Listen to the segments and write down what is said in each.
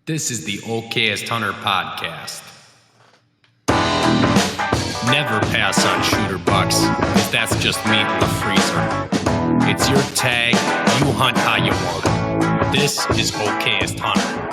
This is the Okayest Hunter podcast. Never pass on shooter bucks, because that's just meat in the freezer. It's your tag, you hunt how you want. This is Okayest Hunter.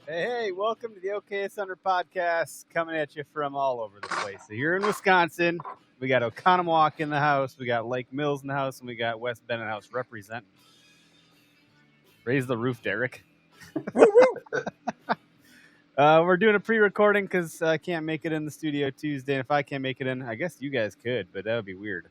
Hey, welcome to the Okayest Hunter podcast, coming at you from all over the place. So here in Wisconsin, we got Oconomowoc in the house, we got Lake Mills in the house, and we got West Bend in the house representing. Raise the roof, Derek. We're doing a pre-recording because I can't make it in the studio Tuesday, and if I can't make it in, I guess you guys could, but that would be weird.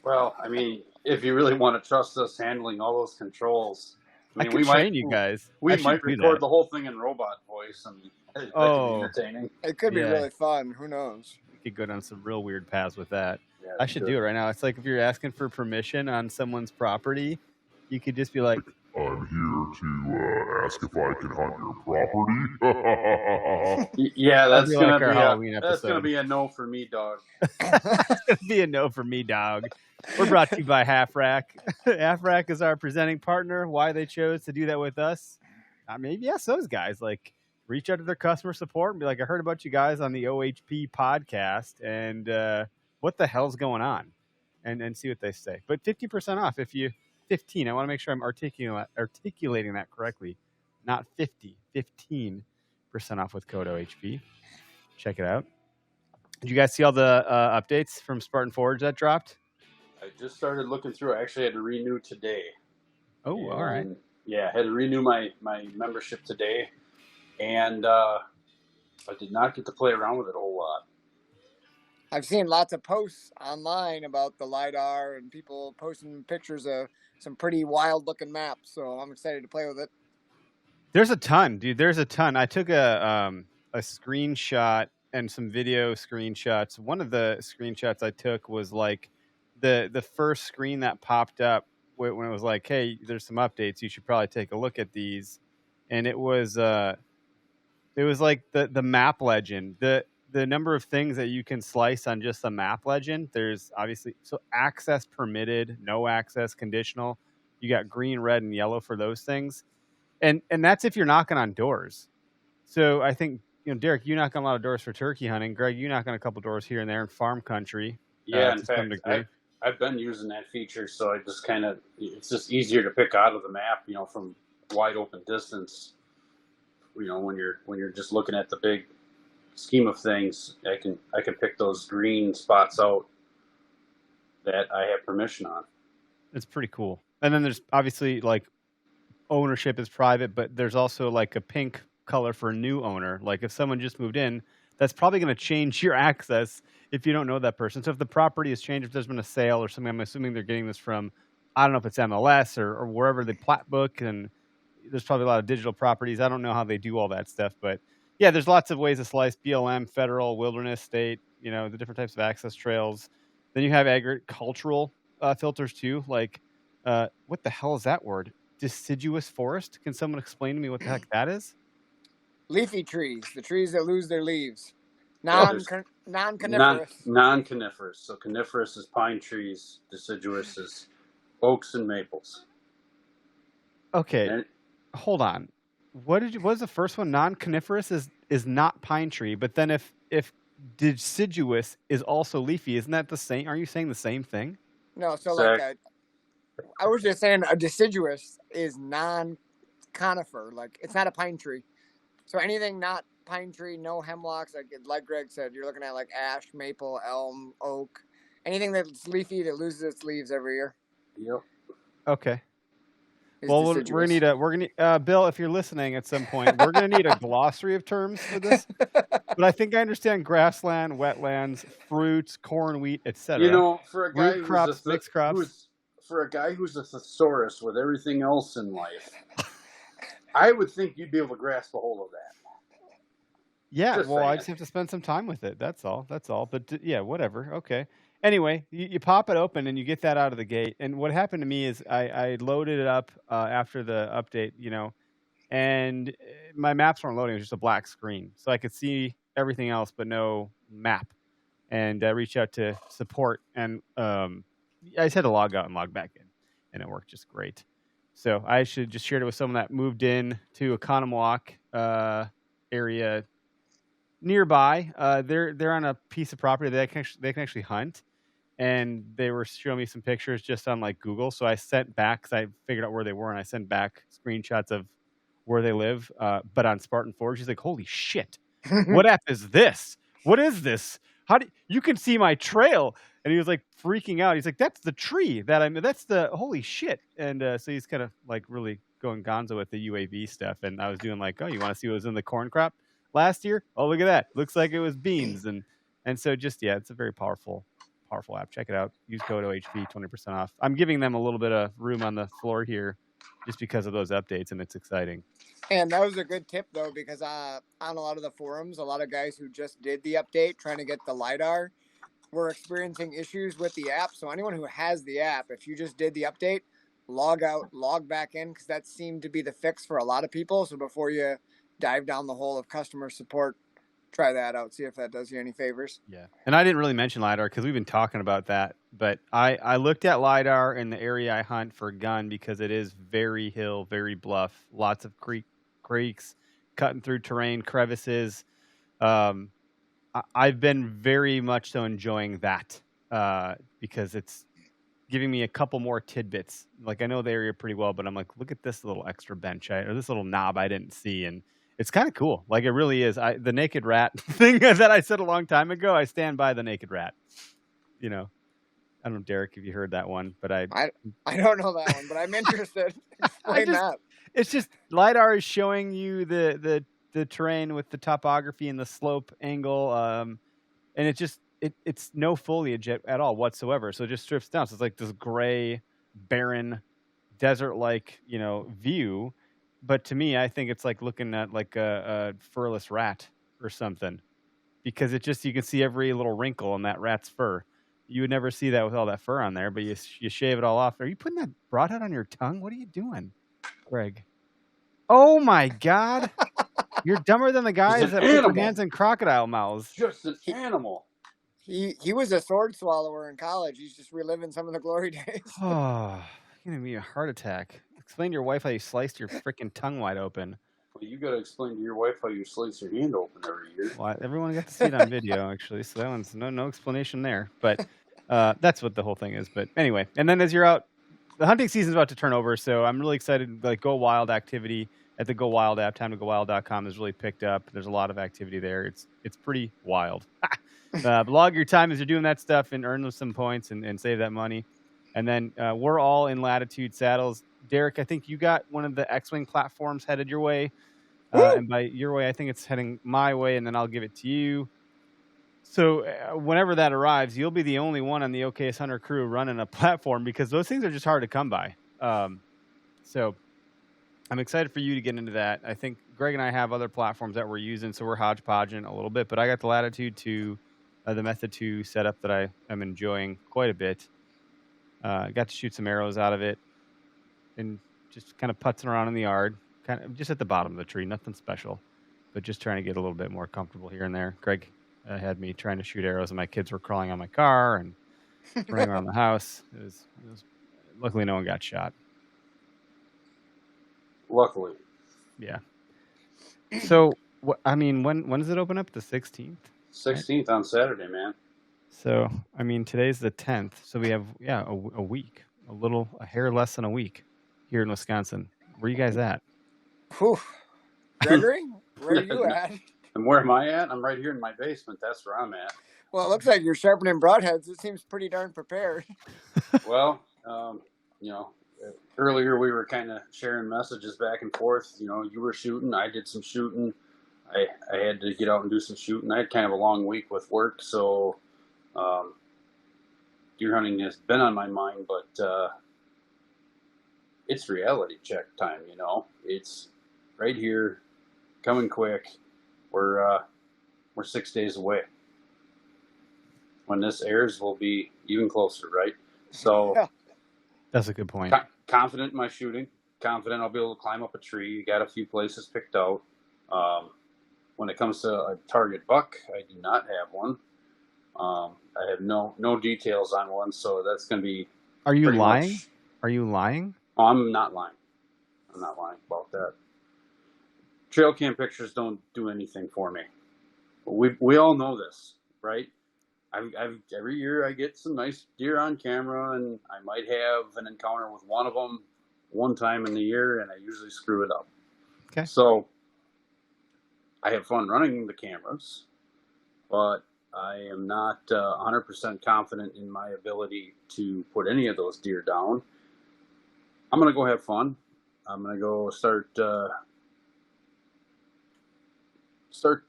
Well, I mean, if you really want to trust us handling all those controls, I could train you guys. We might record the whole thing in robot voice, and that could be entertaining. It could be really fun. Who knows? You could go down some real weird paths with that. Yeah, I should do it right now. It's like if you're asking for permission on someone's property, you could just be like, I'm here to ask if I can hunt your property. Yeah, that's like gonna be a no for me, dog. It's gonna be a no for me, dog. We're brought to you by Half Rack. Half Rack is our presenting partner. Why they chose to do that with us? Maybe ask those guys. Like, reach out to their customer support and be like, I heard about you guys on the OHP podcast, and what the hell's going on? And see what they say. But 50% off if you 15. I want to make sure I'm articulating that correctly. Not 50. 15% off with code OHP. Check it out. Did you guys see all the updates from Spartan Forge that dropped? I just started looking through. I actually had to renew today. Oh, all right. Yeah, I had to renew my membership today, and I did not get to play around with it a whole lot. I've seen lots of posts online about the LiDAR and people posting pictures of some pretty wild-looking maps, so I'm excited to play with it. There's a ton, dude. There's a ton. I took a screenshot and some video screenshots. One of the screenshots I took was like the first screen that popped up when it was like, hey, there's some updates. You should probably take a look at these. And it was like the map legend. The number of things that you can slice on just the map legend. There's obviously access permitted, no access conditional. You got green, red, and yellow for those things. And that's if you're knocking on doors. So I think, Derek, you knock on a lot of doors for turkey hunting. Greg, you knock on a couple doors here and there in farm country. Yeah, in fact, I've been using that feature, so I just it's just easier to pick out of the map, from wide open distance. When you're just looking at the big scheme of things, I can pick those green spots out that I have permission on. It's pretty cool. And then there's obviously like ownership is private, but there's also like a pink color for a new owner. Like if someone just moved in, that's probably going to change your access if you don't know that person. So if the property has changed, if there's been a sale or something, I'm assuming they're getting this from, I don't know if it's MLS or wherever they plat book, and there's probably a lot of digital properties. I don't know how they do all that stuff, but yeah, there's lots of ways to slice BLM, federal, wilderness, state, the different types of access trails. Then you have agricultural filters too. Like, what the hell is that word? Deciduous forest? Can someone explain to me what the heck that is? Leafy trees, the trees that lose their leaves. Non-coniferous. Non-coniferous. So coniferous is pine trees, deciduous is oaks and maples. Okay, hold on. What was the first one? Non-coniferous is not pine tree, but then if deciduous is also leafy, isn't that the same? Are you saying the same thing? No, I was just saying a deciduous is non-conifer, like it's not a pine tree. So anything not pine tree, no hemlocks, like Greg said, you're looking at like ash, maple, elm, oak, anything that's leafy that loses its leaves every year. Yep. Okay. Well, we're gonna need Bill, if you're listening at some point, we're gonna need a glossary of terms for this. But I think I understand grassland, wetlands, fruits, corn, wheat, etc. For a guy mixed crops. For a guy who's a thesaurus with everything else in life, I would think you'd be able to grasp a hold of that. Yeah, I just have to spend some time with it. That's all. But yeah, whatever. Okay. anyway, you pop it open and you get that out of the gate. And what happened to me is I loaded it up after the update, and my maps weren't loading. It was just a black screen, so I could see everything else but no map. And I reached out to support, and I just had to log out and log back in, and it worked just great. So I should just shared it with someone that moved in to Oconomowoc area nearby. They're on a piece of property that they can actually hunt, and they were showing me some pictures just on like Google. So I sent back because I figured out where they were, and I sent back screenshots of where they live, but on Spartan Forge. He's like, "Holy shit, what app is this? What is this? How do you can see my trail?" And he was like freaking out. He's like, "That's the tree that I'm. That's the holy shit." And so he's kind of like really going gonzo with the UAV stuff. And I was doing like, "Oh, you want to see what was in the corn crop last year? Oh, look at that. Looks like it was beans." And so just it's a very powerful app. Check it out. Use code OHV 20% off. I'm giving them a little bit of room on the floor here just because of those updates, and it's exciting. And that was a good tip, though, because on a lot of the forums, a lot of guys who just did the update trying to get the LiDAR were experiencing issues with the app. So anyone who has the app, if you just did the update, log out, log back in, because that seemed to be the fix for a lot of people. So before you dive down the hole of customer support, try that out. See if that does you any favors. Yeah. And I didn't really mention LiDAR because we've been talking about that. But I looked at LiDAR in the area I hunt for gun because it is very hill, very bluff, lots of creeks, cutting through terrain, crevices. I've been very much so enjoying that because it's giving me a couple more tidbits. Like I know the area pretty well, but I'm like, look at this little extra bench or this little knob I didn't see. And it's kind of cool. Like it really is. The naked rat thing that I said a long time ago, I stand by the naked rat. I don't know, Derek, if you heard that one, but I don't know that one, but I'm interested. Explain that. It's just LiDAR is showing you the terrain with the topography and the slope angle. And it's no foliage at all whatsoever. So it just strips down. So it's like this gray, barren, desert-like, view. But to me, I think it's like looking at like a furless rat or something, because you can see every little wrinkle in that rat's fur. You would never see that with all that fur on there, but you shave it all off. Are you putting that broadhead on your tongue? What are you doing, Greg? Oh my God. You're dumber than the guys that put their hands in crocodile mouths. Just an animal. He was a sword swallower in college. He's just reliving some of the glory days. Oh, you're going to be a heart attack. Explain to your wife how you sliced your freaking tongue wide open. Well, you got to explain to your wife how you slice your hand open every year. Well, everyone got to see it on video, actually, so that one's no explanation there. But that's what the whole thing is. But anyway, and then as you're out, the hunting season's about to turn over, so I'm really excited. Like Go Wild activity at the Go Wild app, timetogowild.com, has really picked up. There's a lot of activity there. It's pretty wild. Log your time as you're doing that stuff and earn some points and save that money. And then we're all in Latitude saddles. Derek, I think you got one of the X-Wing platforms headed your way. And by your way, I think it's heading my way, and then I'll give it to you. So whenever that arrives, you'll be the only one on the Okayest Hunter crew running a platform, because those things are just hard to come by. So I'm excited for you to get into that. I think Greg and I have other platforms that we're using, so we're hodgepodging a little bit. But I got the Latitude 2, the Method 2 setup that I am enjoying quite a bit. Got to shoot some arrows out of it and just kind of putzing around in the yard. Kind of just at the bottom of the tree, nothing special, but just trying to get a little bit more comfortable here and there. Greg had me trying to shoot arrows, and my kids were crawling on my car and running around the house. It was luckily no one got shot. Luckily, yeah. So when does it open up? The 16th. 16th on Saturday, man. So today's the 10th, so we have a week, a hair less than a week here in Wisconsin. Where are you guys at? Whew. Gregory, where are you at? And where am I at? I'm right here in my basement. That's where I'm at. Well, it looks like you're sharpening broadheads. It seems pretty darn prepared. Well, earlier we were kind of sharing messages back and forth. You were shooting. I did some shooting. I had to get out and do some shooting. I had kind of a long week with work, so deer hunting has been on my mind, but it's reality check time. It's right here, coming quick. We're 6 days away. when this airs, we'll be even closer, right? So That's a good point. confident in my shooting. Confident I'll be able to climb up a tree. Got a few places picked out. When it comes to a target buck, I do not have one. I have no details on one, so that's going to be. Are you lying? Are you lying? Oh, I'm not lying. I'm not lying about that. Trail cam pictures don't do anything for me. We all know this, right? I've every year I get some nice deer on camera, and I might have an encounter with one of them one time in the year, and I usually screw it up. Okay. So I have fun running the cameras, but I am not 100% confident in my ability to put any of those deer down. I'm going to go have fun. I'm going to go start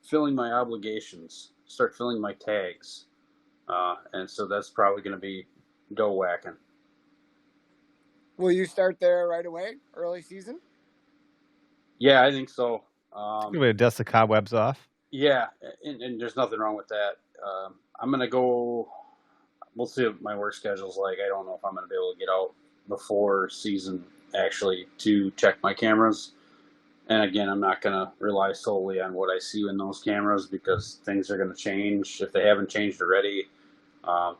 filling my obligations, start filling my tags. And so that's probably going to be doe whacking. Will you start there right away, early season? Yeah, I think so. Good way to dust the cobwebs off. Yeah, and there's nothing wrong with that. I'm going to go. We'll see what my work schedule's like. I don't know if I'm going to be able to get out before season actually to check my cameras. And again, I'm not going to rely solely on what I see in those cameras because things are going to change if they haven't changed already. A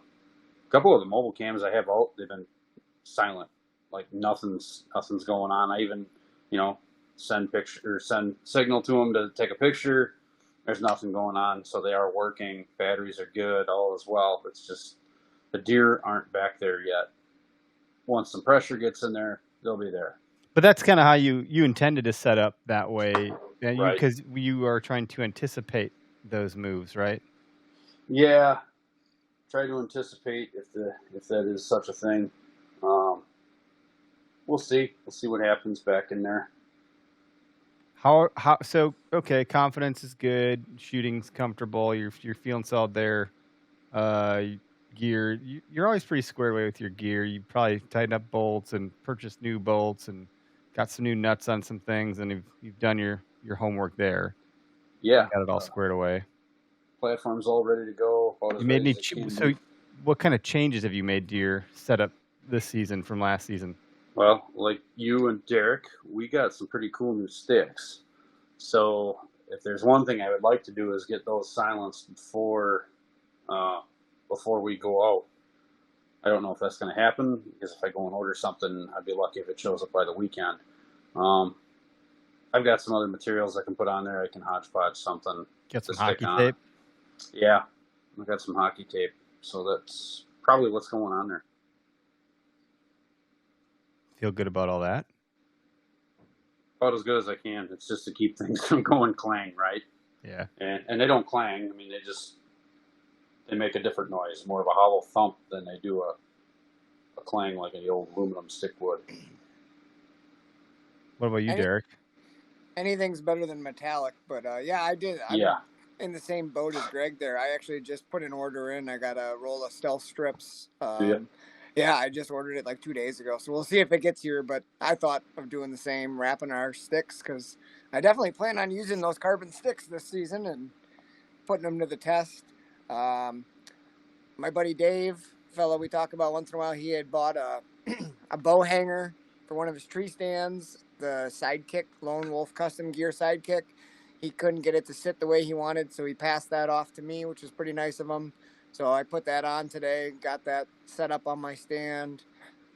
couple of the mobile cams I have out, they've been silent, like nothing's going on. I even, send signal to them to take a picture. There's nothing going on, so they are working. Batteries are good, all is well. It's just the deer aren't back there yet. Once some pressure gets in there, they'll be there. But that's kind of how you intended to set up that way, Right. Because you are trying to anticipate those moves, right? Yeah, try to anticipate if that is such a thing. We'll see. We'll see what happens back in there. So okay, confidence is good, shooting's comfortable, you're feeling solid there. Gear, you're always pretty squared away with your gear. You probably tighten up bolts and purchased new bolts and got some new nuts on some things, and you've done your homework there. Yeah, got it all squared away. Platform's all ready to go. You made any so what kind of changes have you made to your setup this season from last season? Well, like you and Derek, we got some pretty cool new sticks. So if there's one thing I would like to do is get those silenced before we go out. I don't know if that's going to happen because if I go and order something, I'd be lucky if it shows up by the weekend. I've got some other materials I can put on there. I can hodgepodge something. Get some hockey tape? Yeah, I've got some hockey tape. So that's probably what's going on there. Feel good about all that? About as good as I can. It's just to keep things from going clang, right? Yeah. And they don't clang. I mean, they make a different noise, more of a hollow thump than they do a clang like the old aluminum stick would. What about you, Derek? Anything's better than metallic, but yeah, I did. I'm in the same boat as Greg there. I actually just put an order in. I got a roll of stealth strips. Yeah, I just ordered it like 2 days ago, so we'll see if it gets here. But I thought of doing the same, wrapping our sticks, because I definitely plan on using those carbon sticks this season and putting them to the test. My buddy Dave, fellow we talk about once in a while, he had bought a bow hanger for one of his tree stands, the Sidekick, Lone Wolf Custom Gear Sidekick. He couldn't get it to sit the way he wanted, so he passed that off to me, which was pretty nice of him. So I put that on today, got that set up on my stand.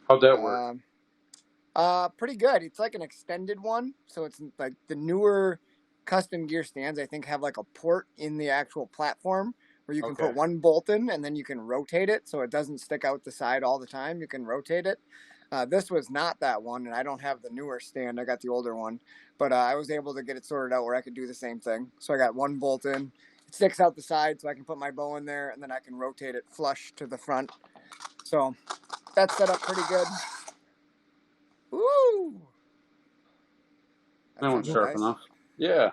How'd that work? Pretty good. It's like an extended one. So it's like the newer custom gear stands, I think, have like a port in the actual platform where you can put one bolt in and then you can rotate it so it doesn't stick out the side all the time. You can rotate it. This was not that one, and I don't have the newer stand. I got the older one. But I was able to get it sorted out where I could do the same thing. So I got one bolt in. It sticks out the side so I can put my bow in there, and then I can rotate it flush to the front. So that's set up pretty good. Woo! That one's sharp enough. Yeah.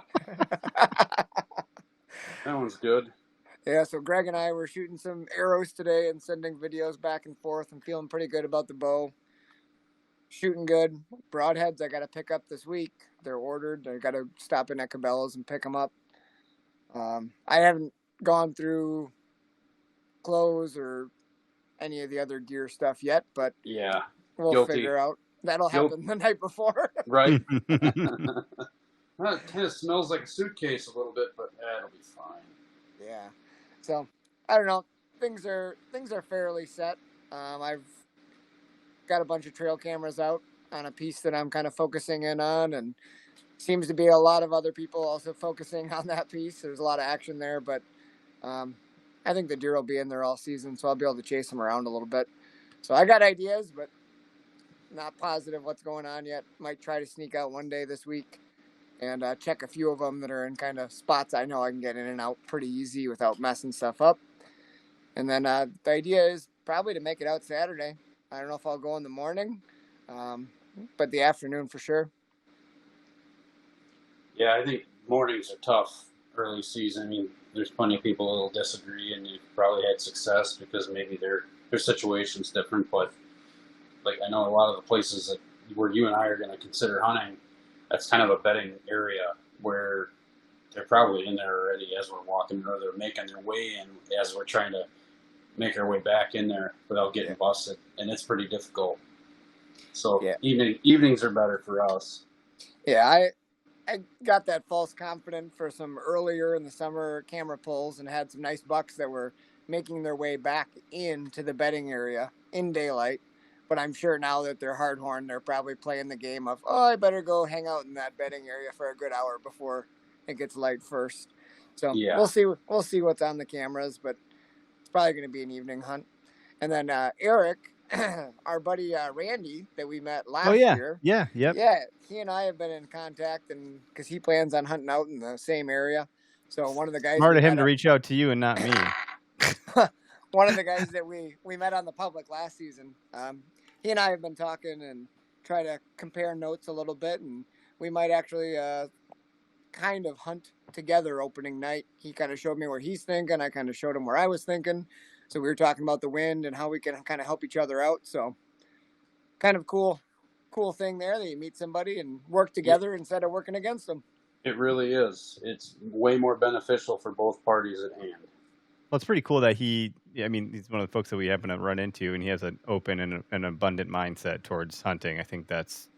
That one's good. Yeah, so Greg and I were shooting some arrows today and sending videos back and forth. I'm feeling pretty good about the bow. Shooting good. Broadheads I got to pick up this week. They're ordered. I got to stop in at Cabela's and pick them up. I haven't gone through clothes or any of the other gear stuff yet, but Yeah. we'll Guilty. figure out. That'll happen the night before. Right. Well, it kind of smells like a suitcase a little bit, but it'll be fine. Yeah. So I don't know. Things are fairly set. I've got a bunch of trail cameras out on a piece that I'm kind of focusing in on, and seems to be a lot of other people also focusing on that piece. There's a lot of action there, but I think the deer will be in there all season, so I'll be able to chase them around a little bit. So I got ideas, but not positive what's going on yet. Might try to sneak out one day this week and check a few of them that are in kind of spots I know I can get in and out pretty easy without messing stuff up. And then the idea is probably to make it out Saturday. I don't know if I'll go in the morning, but the afternoon for sure. Yeah, I think mornings are tough early season. I mean, there's plenty of people that'll disagree, and you've probably had success because maybe their situation's different. But like I know a lot of the places that where you and I are going to consider hunting, that's kind of a bedding area where they're probably in there already as we're walking, or they're making their way in as we're trying to make our way back in there without getting busted, and it's pretty difficult. So evenings are better for us. Yeah, I got that false confidence for some earlier in the summer camera pulls and had some nice bucks that were making their way back into the bedding area in daylight. But I'm sure now that they're hardhorn, they're probably playing the game of, oh, I better go hang out in that bedding area for a good hour before it gets light first. So we'll see what's on the cameras, but it's probably going to be an evening hunt. And then Eric, our buddy Randy that we met last year. Yeah, he and I have been in contact, and because he plans on hunting out in the same area. So one of the guys smart of him to reach out to you and not me. One of the guys that we met on the public last season. He and I have been talking and try to compare notes a little bit, and we might actually kind of hunt together opening night. He kind of showed me where he's thinking. I kind of showed him where I was thinking. So we were talking about the wind and how we can kind of help each other out. So kind of cool thing there that you meet somebody and work together instead of working against them. It really is. It's way more beneficial for both parties at hand. Well, it's pretty cool that he's one of the folks that we happen to run into, and he has an open and an abundant mindset towards hunting. I think that's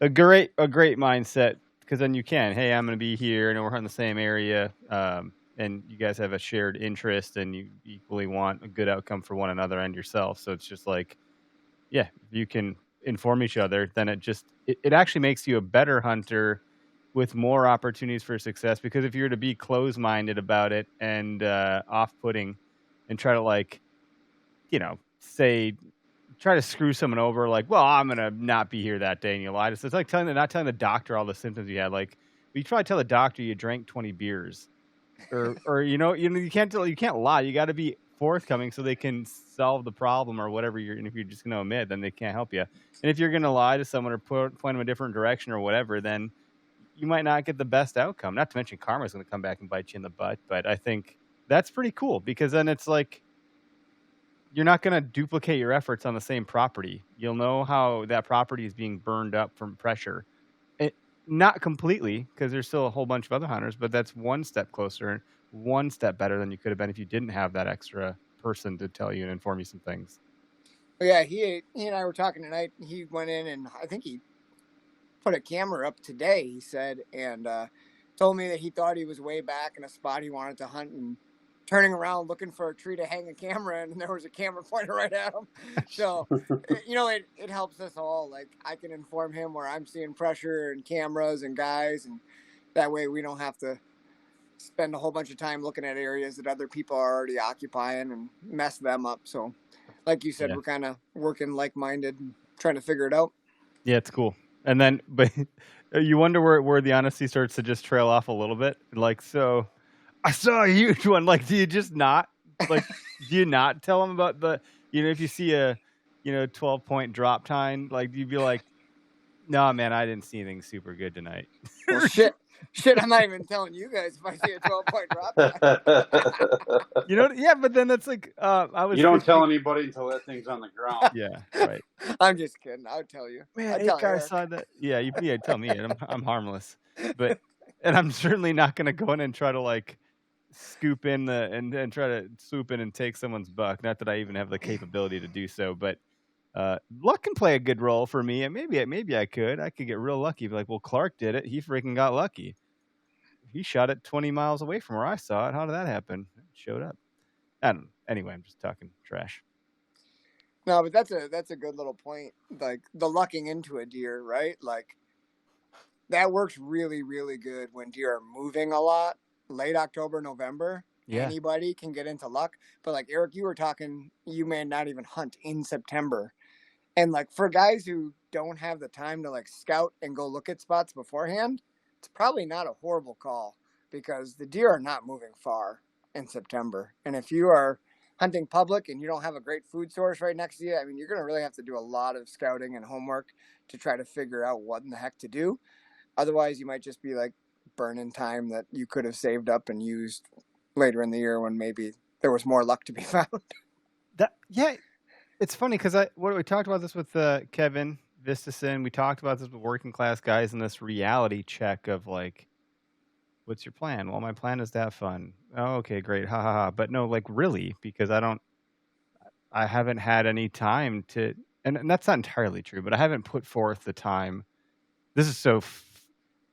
a great mindset, because then you can, hey, I'm going to be here, and we're in the same area, and you guys have a shared interest, and you equally want a good outcome for one another and yourself. So it's just like, yeah, you can inform each other, then it actually makes you a better hunter with more opportunities for success. Because if you were to be closed-minded about it and off-putting and try to try to screw someone over, like, well, I'm going to not be here that day, and you lie. It's like not telling the doctor all the symptoms you had. Like, you try to tell the doctor you drank 20 beers or you can't lie. You got to be forthcoming so they can solve the problem or whatever. And if you're just going to omit, then they can't help you. And if you're going to lie to someone or point them a different direction or whatever, then you might not get the best outcome. Not to mention karma is going to come back and bite you in the butt. But I think that's pretty cool, because then it's like you're not going to duplicate your efforts on the same property. You'll know how that property is being burned up from pressure. Not completely, because there's still a whole bunch of other hunters, but that's one step closer and one step better than you could have been if you didn't have that extra person to tell you and inform you some things. Yeah, he and I were talking tonight. He went in and I think he put a camera up today, he said, and told me that he thought he was way back in a spot he wanted to hunt, and turning around looking for a tree to hang a camera in, and there was a camera pointed right at him. So, it helps us all. Like, I can inform him where I'm seeing pressure and cameras and guys, and that way we don't have to spend a whole bunch of time looking at areas that other people are already occupying and mess them up. So, like you said, we're kind of working like-minded and trying to figure it out. Yeah, it's cool. And then, but you wonder where the honesty starts to just trail off a little bit. Like, so I saw a huge one. Like, do you just not, like, do you not tell them about the, if you see a, 12-point drop time, like, you'd be like, no, man, I didn't see anything super good tonight. Well, shit, I'm not even telling you guys if I see a 12-point drop. Yeah, but then that's like, you don't tell anybody until that thing's on the ground. Yeah, right. I'm just kidding. I'll tell you. Man, 8 guys saw that. Yeah, you tell me it. I'm harmless, and I'm certainly not going to go in and try to scoop in and try to swoop in and take someone's buck. Not that I even have the capability to do so, but luck can play a good role for me. And maybe I could get real lucky. Be like, well, Clark did it. He freaking got lucky. He shot it 20 miles away from where I saw it. How did that happen? It showed up. I don't know. Anyway, I'm just talking trash. No, but that's a good little point. Like the lucking into a deer, right? Like that works really, really good when deer are moving a lot. Late October, November, Yeah. anybody can get into luck. But like Eric, you were talking, you may not even hunt in September. And like for guys who don't have the time to like scout and go look at spots beforehand, it's probably not a horrible call because the deer are not moving far in September. And if you are hunting public and you don't have a great food source right next to you, I mean, you're going to really have to do a lot of scouting and homework to try to figure out what in the heck to do. Otherwise, you might just be like burning time that you could have saved up and used later in the year when maybe there was more luck to be found. Yeah, it's funny because we talked about this with Kevin Vistison. We talked about this with working class guys and this reality check of like, what's your plan? Well, my plan is to have fun. Oh, okay, great. Ha ha ha. But no, like really, because I haven't had any time to, and that's not entirely true, but I haven't put forth the time. This is so,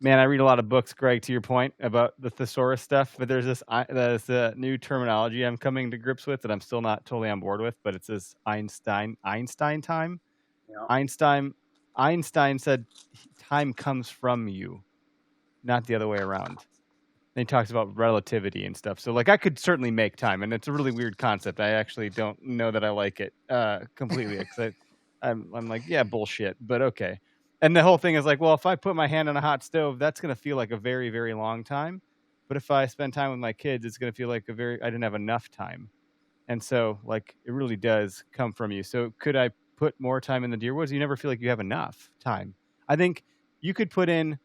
man, I read a lot of books, Greg, to your point about the thesaurus stuff, but there's this new terminology I'm coming to grips with that I'm still not totally on board with, but it's this Einstein time. Yeah. Einstein said time comes from you, not the other way around. And he talks about relativity and stuff. So like I could certainly make time, and it's a really weird concept. I actually don't know that I like it completely. Because I'm like, yeah, bullshit, but okay. And the whole thing is like, well, if I put my hand on a hot stove, that's going to feel like a very, very long time. But if I spend time with my kids, it's going to feel like I didn't have enough time. And so like it really does come from you. So could I put more time in the deer woods? You never feel like you have enough time. I think you could put in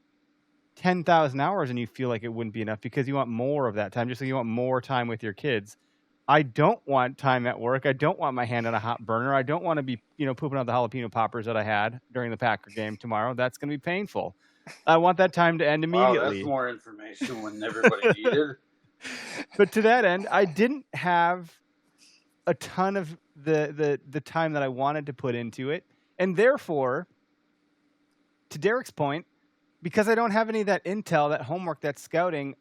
10,000 hours and you feel like it wouldn't be enough because you want more of that time, just like you want more time with your kids. I don't want time at work. I don't want my hand on a hot burner. I don't want to be, pooping out the jalapeno poppers that I had during the Packer game tomorrow. That's going to be painful. I want that time to end immediately. Wow, that's more information when everybody needed. But to that end, I didn't have a ton of the time that I wanted to put into it. And therefore, to Derek's point, because I don't have any of that intel, that homework, that scouting,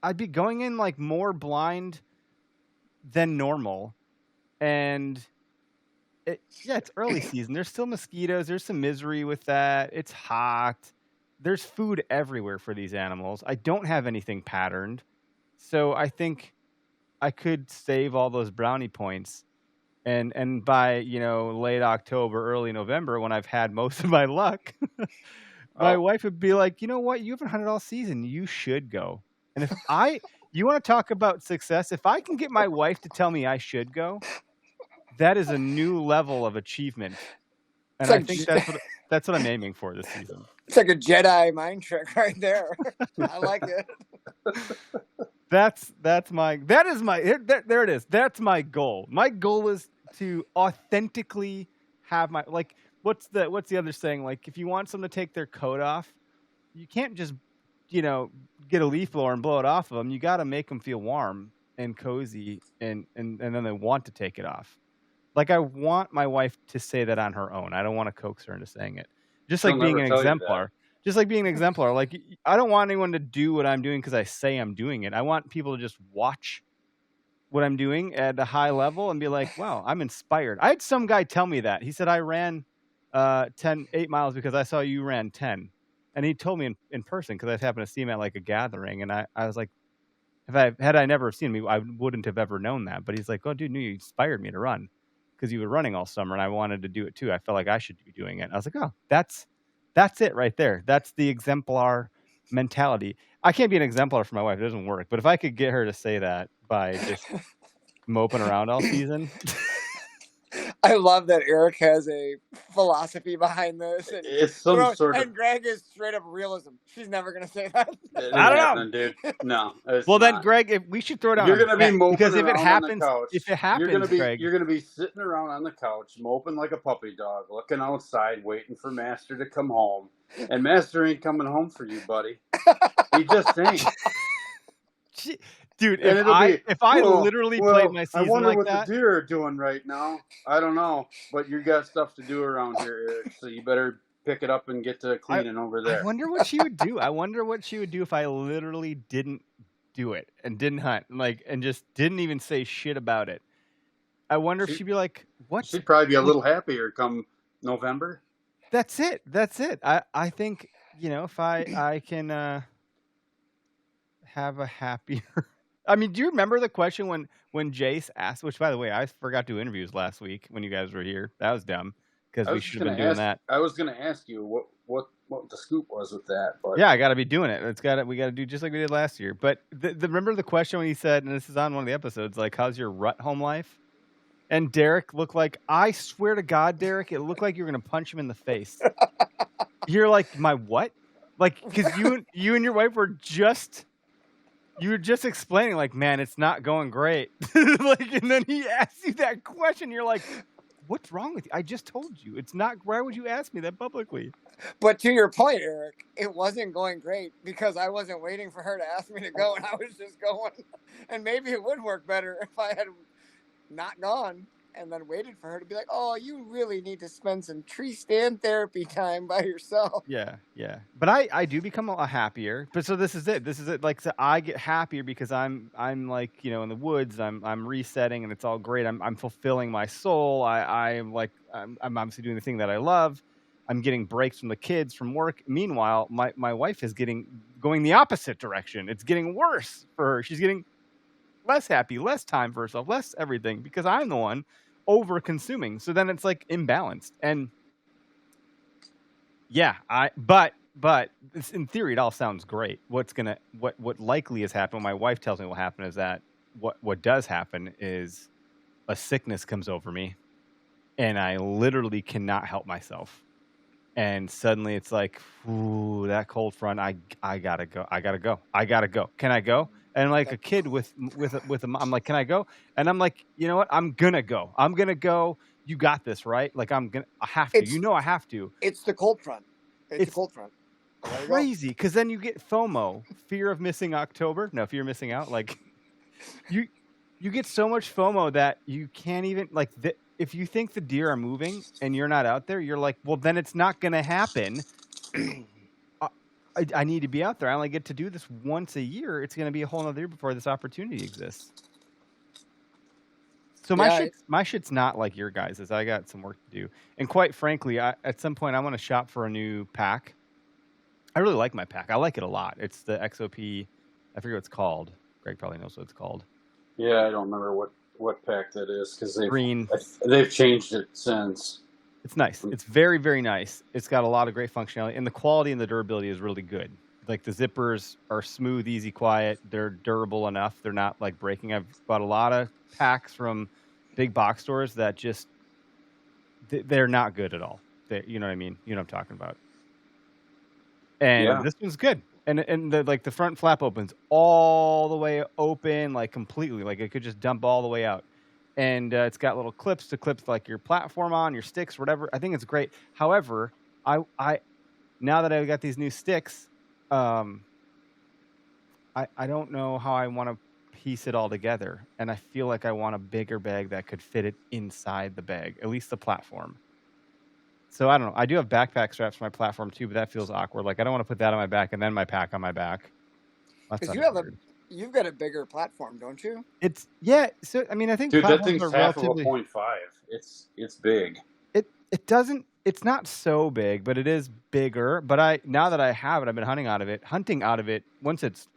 I'd be going in like more blind than normal. And it's early season. There's still mosquitoes. There's some misery with that. It's hot. There's food everywhere for these animals. I don't have anything patterned. So I think I could save all those brownie points. And by, late October, early November, when I've had most of my luck, my wife would be like, you know what? You haven't hunted all season. You should go. And if you want to talk about success, if I can get my wife to tell me I should go, that is a new level of achievement. And I think that's what I'm aiming for this season. It's like a Jedi mind trick right there. I like it. There it is. That's my goal. My goal is to authentically have my, like, what's the other saying? Like, if you want someone to take their coat off, you can't just, get a leaf blower and blow it off of them. You got to make them feel warm and cozy, and then they want to take it off. Like, I want my wife to say that on her own. I don't want to coax her into saying it. Just like being an exemplar. Just like being an exemplar. Like, I don't want anyone to do what I'm doing because I say I'm doing it. I want people to just watch what I'm doing at a high level and be like, wow, I'm inspired. I had some guy tell me that. He said, I ran 8 miles because I saw you ran 10. And he told me in person because I happened to see him at like a gathering. And I was like, had I never seen him, I wouldn't have ever known that. But he's like, oh, dude, you inspired me to run because you were running all summer and I wanted to do it too. I felt like I should be doing it. I was like, oh, that's it right there. That's the exemplar mentality. I can't be an exemplar for my wife. It doesn't work. But if I could get her to say that by just moping around all season. I love that Eric has a philosophy behind this. And it's some sort of. And Greg is straight up realism. She's never going to say that. I don't know, dude. No. Well, then, Greg, if we should throw it on. You're going to be moping because if it happens, Greg, you're going to be sitting around on the couch, moping like a puppy dog, looking outside, waiting for Master to come home. And Master ain't coming home for you, buddy. He just ain't. Dude, And if I literally played my season I wonder like what that, the deer are doing right now. I don't know, but you got stuff to do around here, Eric. So you better pick it up and get to cleaning over I there. wonder what she would do. I wonder what she would do if I literally didn't do it and didn't hunt, and just didn't even say shit about it. I wonder if she'd be like, "What?" She'd probably be a little happier come November. That's it. I think, if I can have a happier. I mean, do you remember the question when Jace asked? Which, by the way, I forgot to do interviews last week when you guys were here. That was dumb because we should have been doing that. I was going to ask you what the scoop was with that, but yeah, I got to be doing it. We got to do just like we did last year. But remember the question when he said, and this is on one of the episodes, like, "How's your rut home life?" And Derek looked like, I swear to God, Derek, it looked like you were gonna punch him in the face. You're like, my what? Like, because you and your wife were just explaining, like, man, it's not going great. Like, and then he asked you that question. You're like, what's wrong with you? I just told you it's not. Why would you ask me that publicly? But to your point, Eric, it wasn't going great because I wasn't waiting for her to ask me to go, and I was just going. And maybe it would work better if I had not gone and then waited for her to be like, "Oh, you really need to spend some tree stand therapy time by yourself." Yeah. But I do become a happier. But so this is it. Like, so I get happier because I'm like, in the woods. I'm resetting, and it's all great. I'm fulfilling my soul. I'm obviously doing the thing that I love. I'm getting breaks from the kids, from work. Meanwhile, my wife is going the opposite direction. It's getting worse for her. She's getting less happy, less time for herself, less everything, because I'm the one over consuming. So then it's like imbalanced. And yeah, but in theory it all sounds great. What likely has happened, my wife tells me will happen, is that what does happen is a sickness comes over me and I literally cannot help myself. And suddenly it's like, ooh, that cold front, I gotta go. Can I go? And like a kid with a mom, I'm like, can I go? And I'm like, you know what? I'm gonna go. You got this, right? Like, I have to. I have to. It's the cold front. It's the cold front. Crazy, because then you get FOMO, fear of missing October. No, fear of missing out. Like, you get so much FOMO that you can't even, like, if you think the deer are moving and you're not out there, you're like, well, then it's not gonna happen. I need to be out there. I only get to do this once a year. It's going to be a whole nother year before this opportunity exists. So my shit's not like your guys's. I got some work to do. And quite frankly, at some point I want to shop for a new pack. I really like my pack. I like it a lot. It's the XOP. I forget what it's called. Greg probably knows what it's called. Yeah, I don't remember what pack that is because Green. They've changed it since. It's nice. It's very, very nice. It's got a lot of great functionality, and the quality and the durability is really good. Like, the zippers are smooth, easy, quiet. They're durable enough. They're not like breaking. I've bought a lot of packs from big box stores that just they're not good at all. You know what I mean? You know what I'm talking about. And this one's good. And the front flap opens all the way open, like completely. Like, it could just dump all the way out. And it's got little clips to clip like your platform on, your sticks, whatever. I think it's great. However, I now that I've got these new sticks, I don't know how I want to piece it all together. And I feel like I want a bigger bag that could fit it inside the bag, at least the platform. So I don't know. I do have backpack straps for my platform too, but that feels awkward. Like, I don't want to put that on my back and then my pack on my back. Because you've got a bigger platform, don't you? So I mean, I think, dude, that thing's half of a 0.5. It's big. It doesn't. It's not so big, but it is bigger. But now that I have it, I've been hunting out of it. Once it's,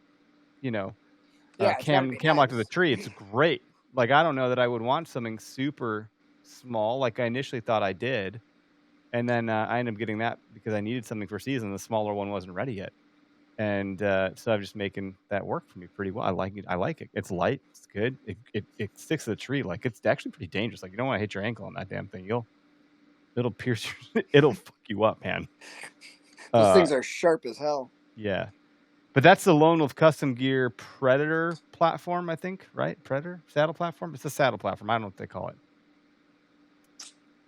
cam locked to the tree, it's great. Like, I don't know that I would want something super small like I initially thought I did, and then I ended up getting that because I needed something for season. The smaller one wasn't ready yet. And so I'm just making that work for me pretty well. I like it. It's light. It's good. It sticks to the tree. Like, it's actually pretty dangerous. Like, you don't want to hit your ankle on that damn thing. It'll pierce. It'll fuck you up, man. Those things are sharp as hell. Yeah, but that's the Lone Wolf Custom Gear Predator platform, I think. Right? Predator saddle platform. It's a saddle platform. I don't know what they call it.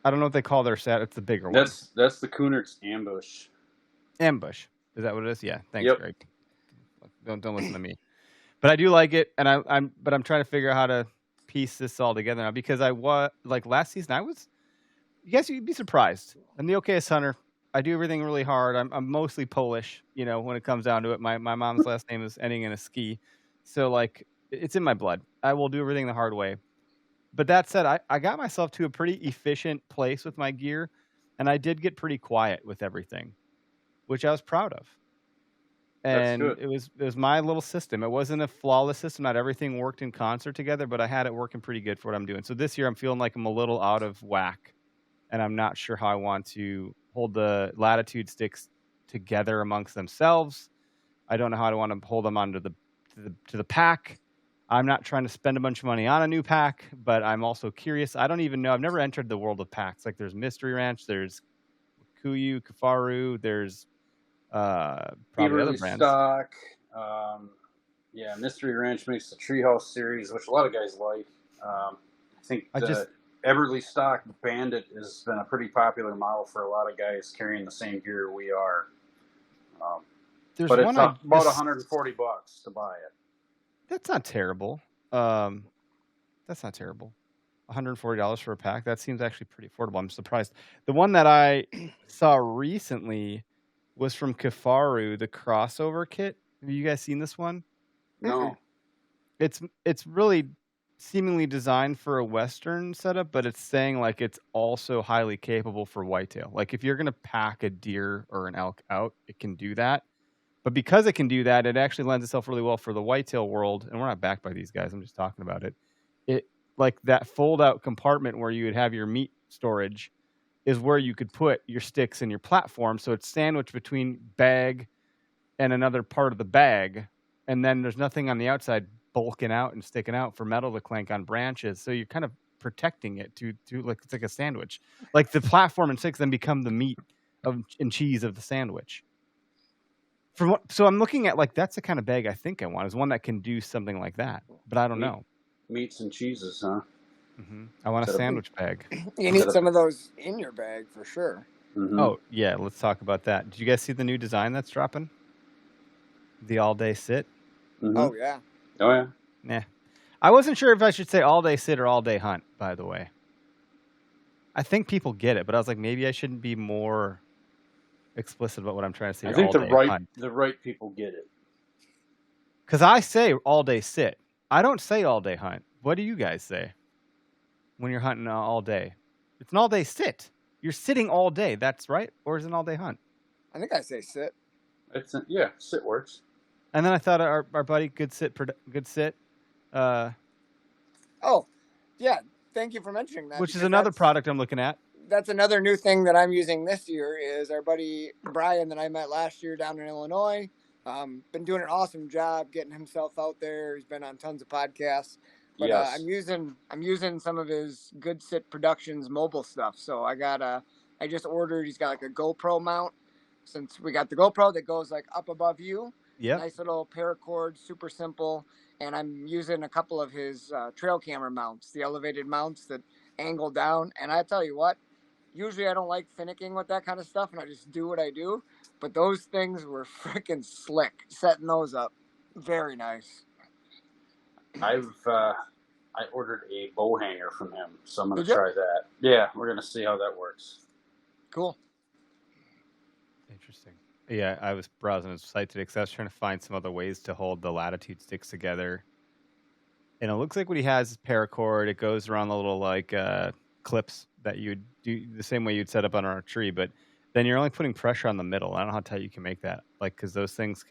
I don't know what they call their saddle. It's the bigger one. That's the Kunert's Ambush. Ambush. Is that what it is? Yeah. Thanks, Greg. Don't listen to me. But I do like it, and I'm trying to figure out how to piece this all together now because I was like last season you guys you'd be surprised. I'm the Okayest hunter. I do everything really hard. I'm mostly Polish, when it comes down to it. My mom's last name is ending in a ski, so like it's in my blood. I will do everything the hard way. But that said, I got myself to a pretty efficient place with my gear, and I did get pretty quiet with everything, which I was proud of. And good. it was my little system. It wasn't a flawless system. Not everything worked in concert together, but I had it working pretty good for what I'm doing. So this year I'm feeling like I'm a little out of whack, and I'm not sure how I want to hold the latitude sticks together amongst themselves. I don't know how I want to hold them onto the pack. I'm not trying to spend a bunch of money on a new pack, but I'm also curious. I don't even know. I've never entered the world of packs. Like there's Mystery Ranch, there's Kuyu, Kafaru, there's probably other brands. Stock. Mystery Ranch makes the Treehouse series, which a lot of guys like. I think Everly Stock Bandit has been a pretty popular model for a lot of guys carrying the same gear we are. But it's about $140 to buy it. That's not terrible. That's not terrible. $140 for a pack. That seems actually pretty affordable. I'm surprised. The one that I saw recently was from Kafaru, the crossover kit. Have you guys seen this one? No. It's really seemingly designed for a Western setup, but it's saying like it's also highly capable for whitetail. Like if you're going to pack a deer or an elk out, it can do that. But because it can do that, it actually lends itself really well for the whitetail world. And we're not backed by these guys. I'm just talking about it. It like that fold out compartment where you would have your meat storage is where you could put your sticks and your platform. So it's sandwiched between bag and another part of the bag. And then there's nothing on the outside bulking out and sticking out for metal to clank on branches. So you're kind of protecting it to like it's like a sandwich. Like the platform and sticks then become the meat and cheese of the sandwich. So I'm looking at like that's the kind of bag I think I want is one that can do something like that, but I don't know. Meats and cheeses, huh? Mm-hmm. I want a sandwich bag. You need some of those in your bag for sure. Mm-hmm. Oh yeah, let's talk about that. Did you guys see the new design that's dropping? The all-day sit. Mm-hmm. Oh yeah. Oh yeah. Nah, I wasn't sure if I should say all-day sit or all-day hunt. By the way, I think people get it, but I was like, maybe I shouldn't be more explicit about what I'm trying to say. I think the right people get it. Because I say all day sit. I don't say all day hunt. What do you guys say when you're hunting all day? It's an all day sit. You're sitting all day. That's right. Or is it an all day hunt? I think I say sit. Sit works. And then I thought our buddy Good Sit. Oh, yeah. Thank you for mentioning that. Which is another product I'm looking at. That's another new thing that I'm using this year is our buddy Brian that I met last year down in Illinois. Been doing an awesome job getting himself out there. He's been on tons of podcasts. But yes. I'm using some of his Good Sit Productions mobile stuff. So I just ordered. He's got like a GoPro mount. Since we got the GoPro that goes like up above you. Yeah. Nice little paracord, super simple. And I'm using a couple of his trail camera mounts, the elevated mounts that angle down. And I tell you what, usually I don't like finicking with that kind of stuff, and I just do what I do. But those things were freaking slick, setting those up. Very nice. I ordered a bow hanger from him, so I'm going to try that. Yeah, we're going to see how that works. Cool. Interesting. Yeah, I was browsing his site today because I was trying to find some other ways to hold the latitude sticks together. And it looks like what he has is paracord. It goes around the little like clips that you would do the same way you'd set up on our tree, but then you're only putting pressure on the middle. I don't know how tight you can make that, like because those things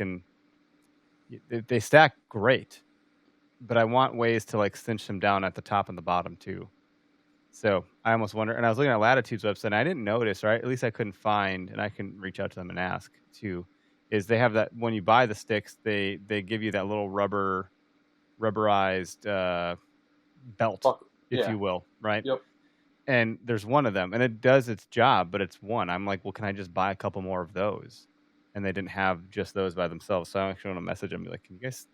they stack great, but I want ways to like cinch them down at the top and the bottom too. So I almost wonder, and I was looking at Latitude's website, and I didn't notice, right? At least I couldn't find, and I can reach out to them and ask too. Is they have that when you buy the sticks, they give you that little rubberized belt, if you will, right? Yep. And there's one of them, and it does its job, but it's one. I'm like, well, can I just buy a couple more of those? And they didn't have just those by themselves, so I actually want to message them and be like, can you guys?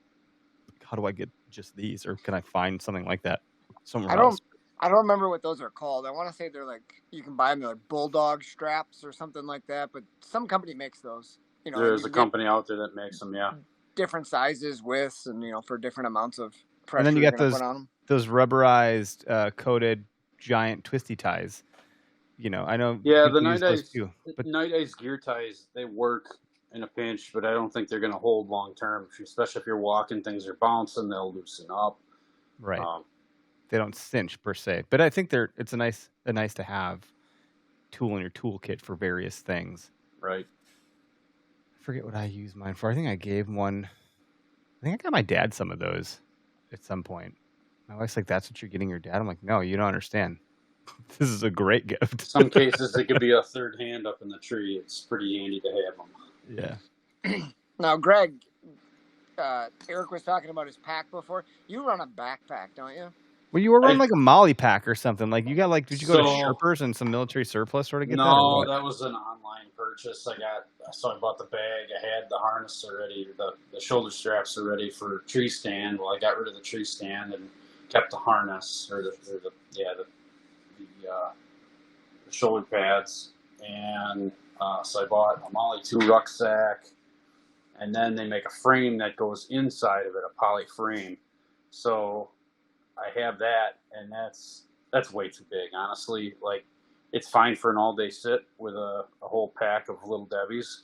How do I get just these, or can I find something like that somewhere else? I don't remember what those are called. I want to say they're like, you can buy them, they're like bulldog straps or something like that, but some company makes those. There's a company out there that makes them, yeah. different sizes, widths, and for different amounts of pressure. And then you you're got gonna put on them. those rubberized, coated giant twisty ties. I know. Yeah, people the use those too, but Night Ice gear ties, they work in a pinch, but I don't think they're going to hold long term. Especially if you're walking, things are bouncing, they'll loosen up. right, they don't cinch per se. But I think it's a nice to have tool in your toolkit for various things. Right. I forget what I use mine for. I think I gave one. I think I got my dad some of those at some point. My wife's like, "That's what you're getting your dad?" I'm like, "No, you don't understand. This is a great gift." Some cases it could be a third hand up in the tree. It's pretty handy to have them. Yeah. Now, Greg, Eric was talking about his pack before. You run a backpack, don't you? Well, you were running like a Molly pack or something. Like you got did you go to Sherpers and some military surplus store to get that? No, that was an online purchase. So I bought the bag. I had the harness already, the shoulder straps already for tree stand. Well, I got rid of the tree stand and kept the harness or the shoulder pads. And so I bought a Molly 2 rucksack, and then they make a frame that goes inside of it, a poly frame. So I have that, and that's way too big, honestly. Like, it's fine for an all-day sit with a whole pack of Little Debbie's,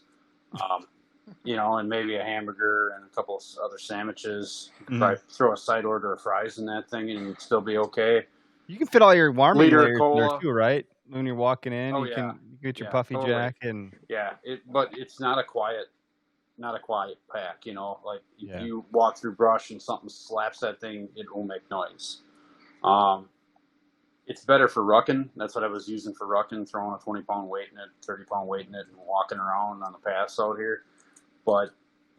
and maybe a hamburger and a couple of other sandwiches. You could probably throw a side order of fries in that thing, and you'd still be okay. You can fit all your warming layers in there cola too, right? When you're walking in, you can get your puffy totally. jack and but it's not a quiet pack. If you walk through brush and something slaps that thing, it will make noise. It's better for rucking. That's what I was using for rucking, throwing a 20-pound weight in it, 30-pound weight in it, and walking around on the paths out here. But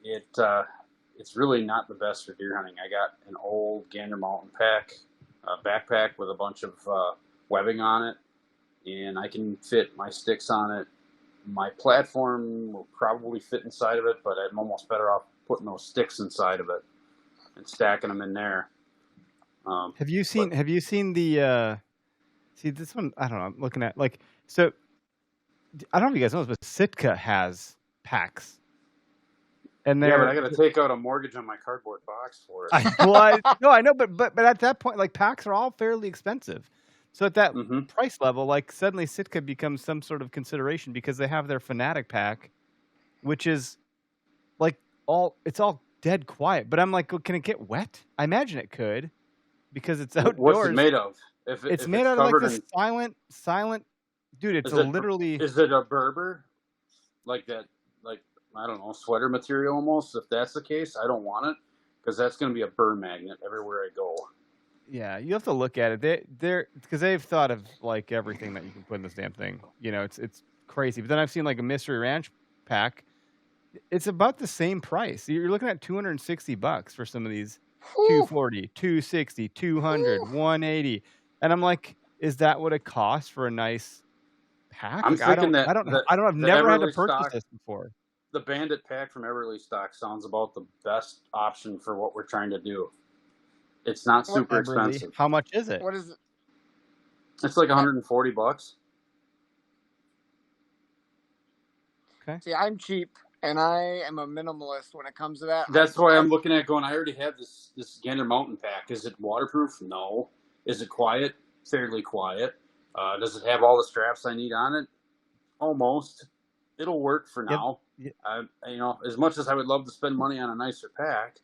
it's really not the best for deer hunting. I got an old Gander Mountain backpack with a bunch of webbing on it, and I can fit my sticks on it. My platform will probably fit inside of it, but I'm almost better off putting those sticks inside of it and stacking them in there. Have you seen the? See this one? I don't know. I'm looking at so. I don't know if you guys know this, but Sitka has packs. And but I got to take out a mortgage on my cardboard box for it. I know, but at that point, packs are all fairly expensive. So at that price level, suddenly Sitka becomes some sort of consideration because they have their Fanatic pack, which is it's all dead quiet. But I'm like, can it get wet? I imagine it could, because it's outdoors. What's it made of? It's made out of this silent, dude. It's literally. Is it a Berber? Like that? I don't know, sweater material almost. If that's the case, I don't want it, because that's going to be a burr magnet everywhere I go. Yeah, you have to look at it. Because they've thought of everything that you can put in this damn thing. It's crazy. But then I've seen a Mystery Ranch pack. It's about the same price. You're looking at $260 for some of these. $240, $260, $200, $180, and I'm like, is that what it costs for a nice pack? I'm thinking I've never had to purchase this before. The Bandit pack from Everly Stock sounds about the best option for what we're trying to do. It's not super expensive. How much is it? What is it? It's like $140. Okay. See, I'm cheap, and I am a minimalist when it comes to that. That's why I'm looking at going, I already have this Gander Mountain pack. Is it waterproof? No. Is it quiet? Fairly quiet. Does it have all the straps I need on it? Almost. It'll work for now. Yep. As much as I would love to spend money on a nicer pack,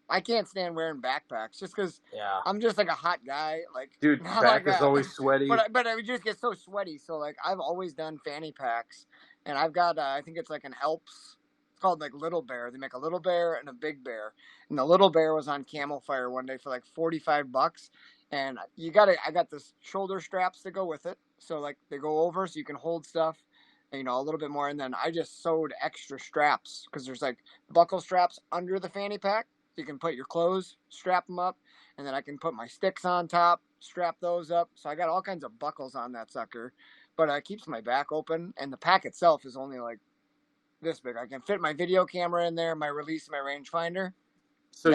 I can't stand wearing backpacks just because I'm just a hot guy. Dude, back is always sweaty. But I would just get so sweaty. So I've always done fanny packs, and I've got I think it's an Alps. It's called Little Bear. They make a Little Bear and a Big Bear, and the Little Bear was on Camel Fire one day for $45. And I got the shoulder straps that go with it, so they go over so you can hold stuff. A little bit more, and then I just sewed extra straps because there's buckle straps under the fanny pack. You can put your clothes, strap them up, and then I can put my sticks on top, strap those up. So I got all kinds of buckles on that sucker, but it keeps my back open, and the pack itself is only this big. I can fit my video camera in there, my release, my rangefinder. So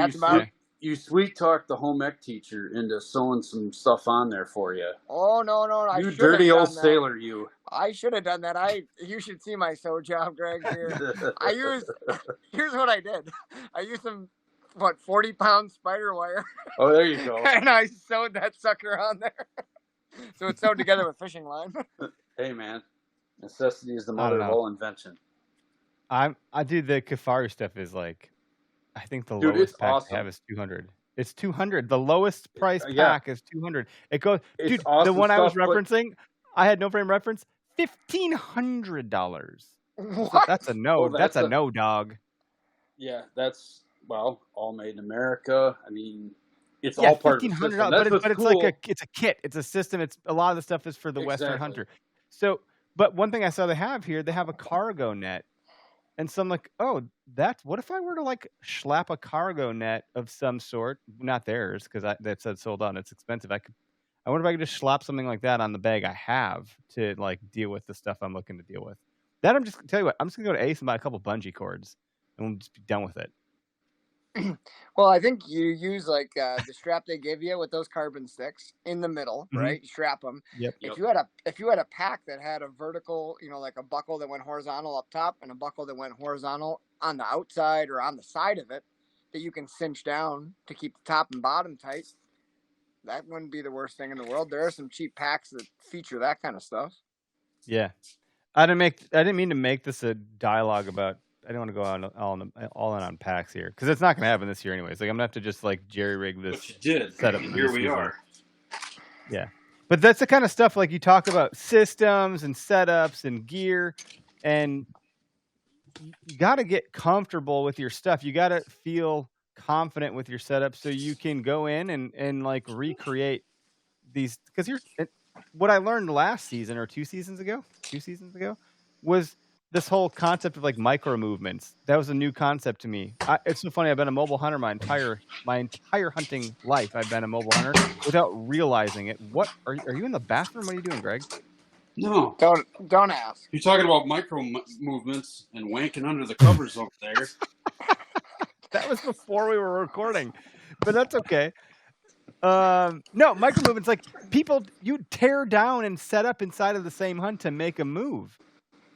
You sweet talked the home ec teacher into sewing some stuff on there for you. Oh no, I You should dirty have old done that. sailor, you. I should have done that. You should see my sew job, Greg. Here, here's what I did. I used some 40-pound spider wire. Oh, there you go. And I sewed that sucker on there, so it's sewed together with fishing line. Hey man, necessity is the mother of all invention. I do the Kafaru stuff is like, I think the Dude, lowest pack awesome. I have is 200. It's 200. The lowest price Yeah. pack is 200. It goes, It's dude. awesome the one I was stuff, but- referencing, I had no frame reference. $1,500. What? That's a no. Well, that's that's a a- no, dog. Yeah, that's all made in America. I mean, it's Yeah, all part of the system. $1,500. That's But what's it's cool. like it's a kit. It's a system. It's a lot of the stuff is for the Western Exactly. hunter. So, but one thing I saw they have here, they have a cargo net. And so I'm like, oh, what if I were to like schlap a cargo net of some sort, not theirs, because that said sold out, it's expensive. I wonder if I could just slap something like that on the bag I have to like deal with the stuff I'm looking to deal with. That I'm just tell you what, I'm just gonna go to Ace and buy a couple bungee cords, and we'll just be done with it. Well, I think you use like the strap they give you with those carbon sticks in the middle, Mhm. right? You strap them. Yep. If you had a pack that had a vertical, like a buckle that went horizontal up top and a buckle that went horizontal on the outside or on the side of it, that you can cinch down to keep the top and bottom tight, that wouldn't be the worst thing in the world. There are some cheap packs that feature that kind of stuff. Yeah, I didn't mean to make this a dialogue about. I don't want to go all in on packs here because it's not going to happen this year anyways. Like I'm gonna have to just like jerry rig this. But you did. Setup. Here we are. Yeah, but that's the kind of stuff like you talk about systems and setups and gear, and you got to get comfortable with your stuff. You got to feel confident with your setup so you can go in and like recreate these. Because what I learned last season or 2 seasons ago was this whole concept of like micro movements. That was a new concept to me. It's so funny. I've been a mobile hunter my entire hunting life. I've been a mobile hunter without realizing it. What are you in the bathroom? What are you doing, Greg? No. Don't ask. You're talking about micro movements and wanking under the covers over there. That was before we were recording, but that's okay. No, micro movements, like people, you tear down and set up inside of the same hunt to make a move.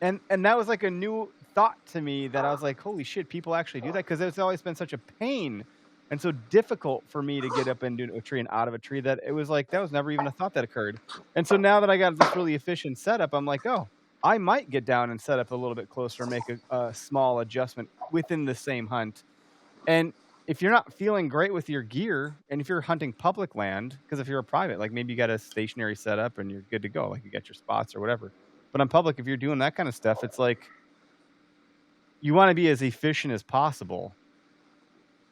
And that was like a new thought to me that I was like, holy shit, people actually do that, because it's always been such a pain and so difficult for me to get up into a tree and out of a tree that it was like that was never even a thought that occurred. And so now that I got this really efficient setup, I'm like, oh, I might get down and set up a little bit closer and make a small adjustment within the same hunt. And if you're not feeling great with your gear, and if you're hunting public land, because if you're a private, like maybe you got a stationary setup and you're good to go, like you got your spots or whatever. But on public, if you're doing that kind of stuff, it's like you want to be as efficient as possible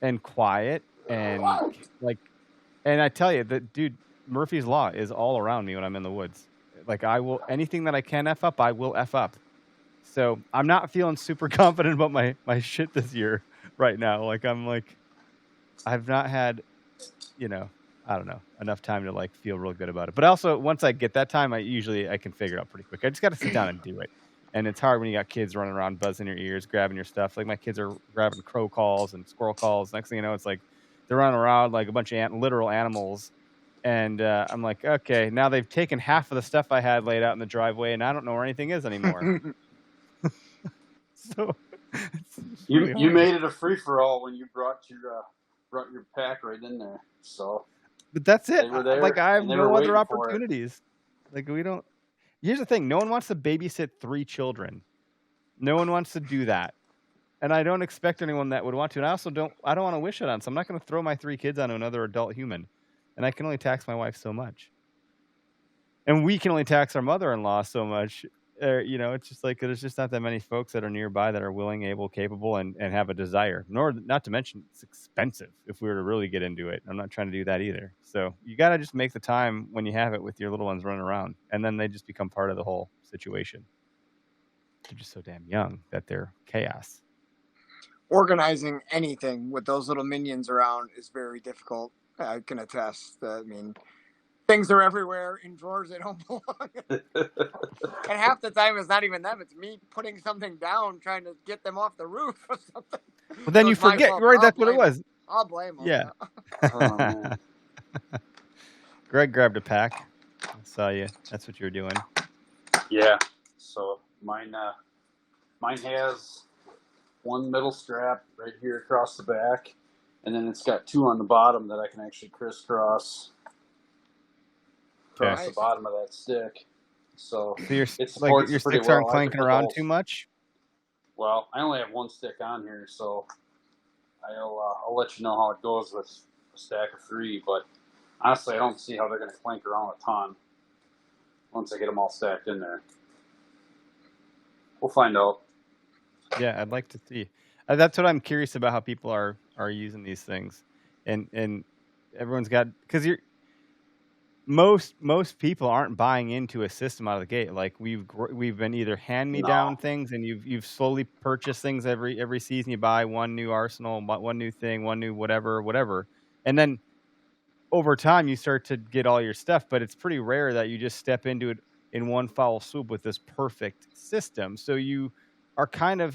and quiet and like, and I tell you that, dude, Murphy's Law is all around me when I'm in the woods. Like anything that I can F up, I will F up. So I'm not feeling super confident about my shit this year right now. Like I've not had, I don't know, enough time to like feel real good about it. But also once I get that time, I can figure it out pretty quick. I just got to sit down and do it. And it's hard when you got kids running around, buzzing your ears, grabbing your stuff. Like my kids are grabbing crow calls and squirrel calls. Next thing you know, it's like they're running around like a bunch of literal animals. And I'm like, okay, now they've taken half of the stuff I had laid out in the driveway, and I don't know where anything is anymore. So you made it a free for all when you brought your pack right in there. So, but that's it. They were there, like I have and they were no other waiting for it. opportunities. Like we don't. Here's the thing: no one wants to babysit 3 children. No one wants to do that, and I don't expect anyone that would want to. And I also don't. I don't want to wish it on. So I'm not going to throw my 3 kids onto another adult human, and I can only tax my wife so much, and we can only tax our mother-in-law so much. It's just like there's just not that many folks that are nearby that are willing, able, capable, and have a desire. Not to mention it's expensive if we were to really get into it. I'm not trying to do that either. So you got to just make the time when you have it with your little ones running around, and then they just become part of the whole situation. They're just so damn young that they're chaos. Organizing anything with those little minions around is very difficult. I can attest. I mean, things are everywhere in drawers they don't belong. And half the time it's not even them. It's me putting something down, trying to get them off the roof or something. Well, then So you it's my forget, fault. right? I'll That's what it blame was. I'll blame them. Yeah. Oh, man. Greg grabbed a pack. I saw you. That's what you're doing. Yeah. So mine has one middle strap right here across the back, and then it's got two on the bottom that I can actually crisscross across Okay. the bottom of that stick. So So your it supports your pretty sticks well. aren't I can clanking put around those- too much. Well, I only have one stick on here, so I'll let you know how it goes with a stack of 3. But honestly, I don't see how they're going to clank around a ton once I get them all stacked in there. We'll find out. Yeah, I'd like to see. That's what I'm curious about, how people are using these things, and everyone's got, because you're most people aren't buying into a system out of the gate. Like we've been either hand me down things, and you've slowly purchased things every season. You buy one new arsenal, one new thing, one new whatever, and then over time you start to get all your stuff. But it's pretty rare that you just step into it in one foul swoop with this perfect system. So you are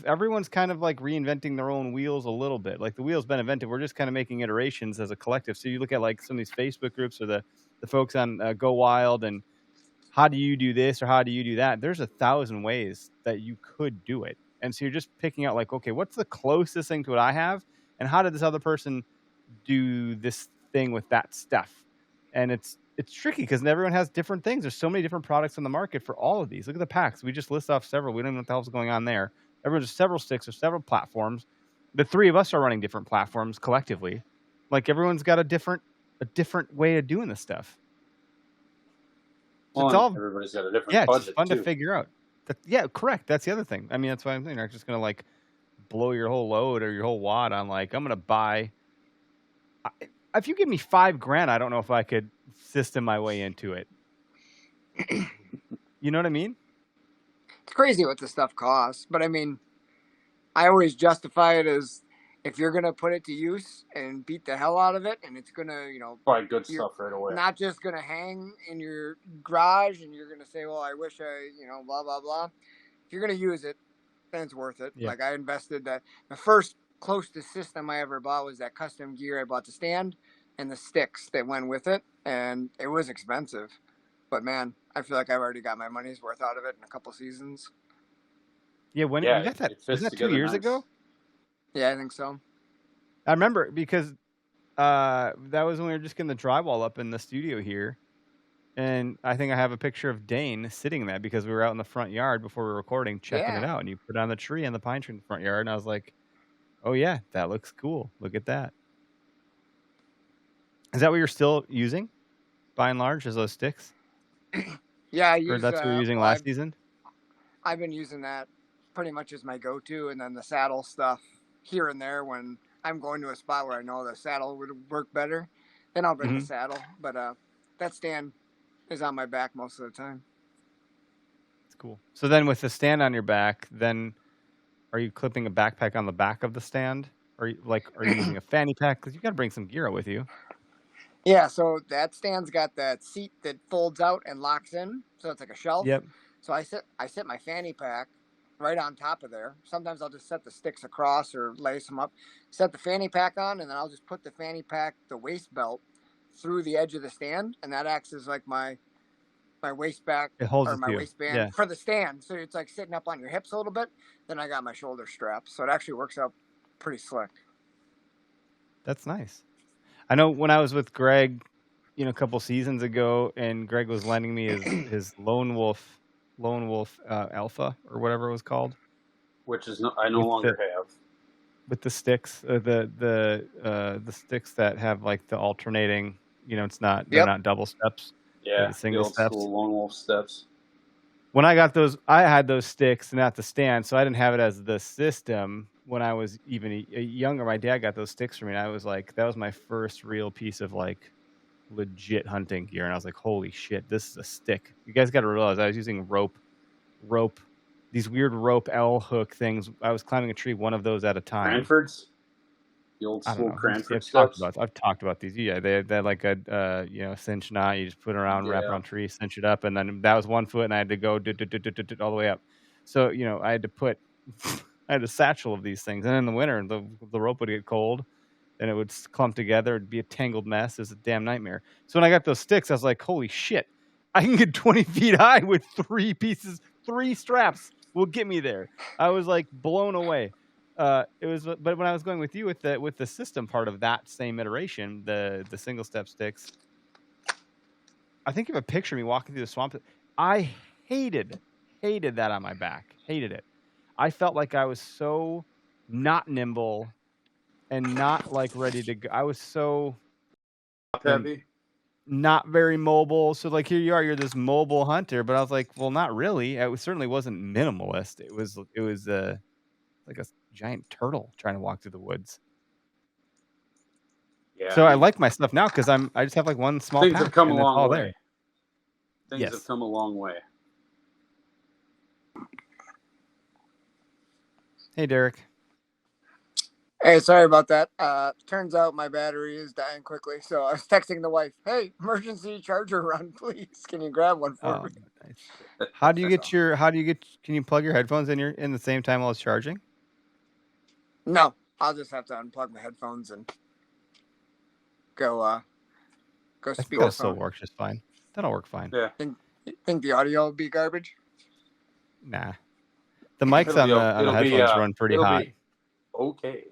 everyone's kind of like reinventing their own wheels a little bit. Like the wheel's been invented, we're just kind of making iterations as a collective. So you look at like some of these Facebook groups or the folks on Go Wild, and how do you do this or how do you do that? There's 1,000 ways that you could do it. And so you're just picking out like, okay, what's the closest thing to what I have? And how did this other person do this thing with that stuff? And it's tricky because everyone has different things. There's so many different products on the market for all of these. Look at the packs. We just list off several. We don't even know what the hell's going on there. There's several sticks or several platforms. The 3 of us are running different platforms collectively. Like everyone's got a different way of doing this stuff. So Well, everybody's got a different budget. It's fun too. to figure out. Yeah, correct. That's the other thing. I mean, that's why I'm saying, you're just gonna like blow your whole load or your whole wad on like, I'm gonna buy. If you give me $5,000, I don't know if I could system my way into it. You know what I mean? It's crazy what this stuff costs, but I mean, I always justify it as, if you're gonna put it to use and beat the hell out of it, and it's gonna, buy good stuff right away. Not just gonna hang in your garage, and you're gonna say, "Well, I wish I, blah blah blah." If you're gonna use it, then it's worth it. Yeah. Like I invested the first closest system I ever bought was that custom gear. I bought the stand and the sticks that went with it, and it was expensive. But man, I feel like I've already got my money's worth out of it in a couple seasons. Yeah, when you got that, was that 2 years ago? Yeah, I think so. I remember because that was when we were just getting the drywall up in the studio here. And I think I have a picture of Dane sitting in that because we were out in the front yard before we were recording, checking it out. And you put on the tree and the pine tree in the front yard. And I was like, oh, yeah, that looks cool. Look at that. Is that what you're still using, by and large, as those sticks? Yeah, or that's what you were using last season? I've been using that pretty much as my go-to, and then the saddle stuff here and there when I'm going to a spot where I know the saddle would work better. Then I'll bring the saddle. But that stand is on my back most of the time. That's cool. So then with the stand on your back, then are you clipping a backpack on the back of the stand? Or are you using a fanny pack? Because you got to bring some gear with you. Yeah, so that stand's got that seat that folds out and locks in, so it's like a shelf. Yep. So I sit my fanny pack right on top of there. Sometimes I'll just set the sticks across or lace them up, set the fanny pack on, and then I'll just put the fanny pack, the waist belt, through the edge of the stand, and that acts as like my waist back or my waistband for the stand. So it's like sitting up on your hips a little bit. Then I got my shoulder straps, so it actually works out pretty slick. That's nice. I know when I was with Greg, a couple seasons ago, and Greg was lending me his Lone Wolf Alpha or whatever it was called, which is I no longer have. With the sticks, the sticks that have like the alternating, it's not they're not double steps. Yeah, the single steps. Lone Wolf steps. When I got those, I had those sticks, not the stand, so I didn't have it as the system. When I was even younger, my dad got those sticks for me, and I was like, that was my first real piece of like legit hunting gear, and I was like, holy shit, this is a stick. You guys got to realize I was using rope, these weird rope L hook things. I was climbing a tree, one of those at a time. Cranfords? The old school Cranford steps? I've talked about these. Yeah, they're like a cinch knot. You just put it around, wrap it on a tree, cinch it up, and then that was one foot, and I had to go all the way up. So, I had to put... I had a satchel of these things, and in the winter, the rope would get cold, and it would clump together. It'd be a tangled mess. It was a damn nightmare. So when I got those sticks, I was like, holy shit, I can get 20 feet high with 3 straps will get me there. I was like blown away. But when I was going with you with the system part of that same iteration, the single step sticks, I think you have a picture of me walking through the swamp. I hated that on my back. Hated it. I felt like I was so not nimble and not like ready to go. I was so Heavy. not very mobile. So like here you are, you're this mobile hunter, but I was like, well, not really. Certainly wasn't minimalist. It was like a giant turtle trying to walk through the woods. Yeah. So I like my stuff now because I just have like one small Things pack have come a and it's long all way. there. Things Yes. have come a long way. Hey, Derek. Hey, sorry about that. Turns out my battery is dying quickly, so I was texting the wife, "Hey, emergency charger run, please. Can you grab one for me?" Nice. Can you plug your headphones in the same time while it's charging? No, I'll just have to unplug my headphones and go I think speakerphone. that'll still work just fine. That'll work fine. Yeah. Think the audio will be garbage? Nah. The mics on the headphones run pretty hot. Okay.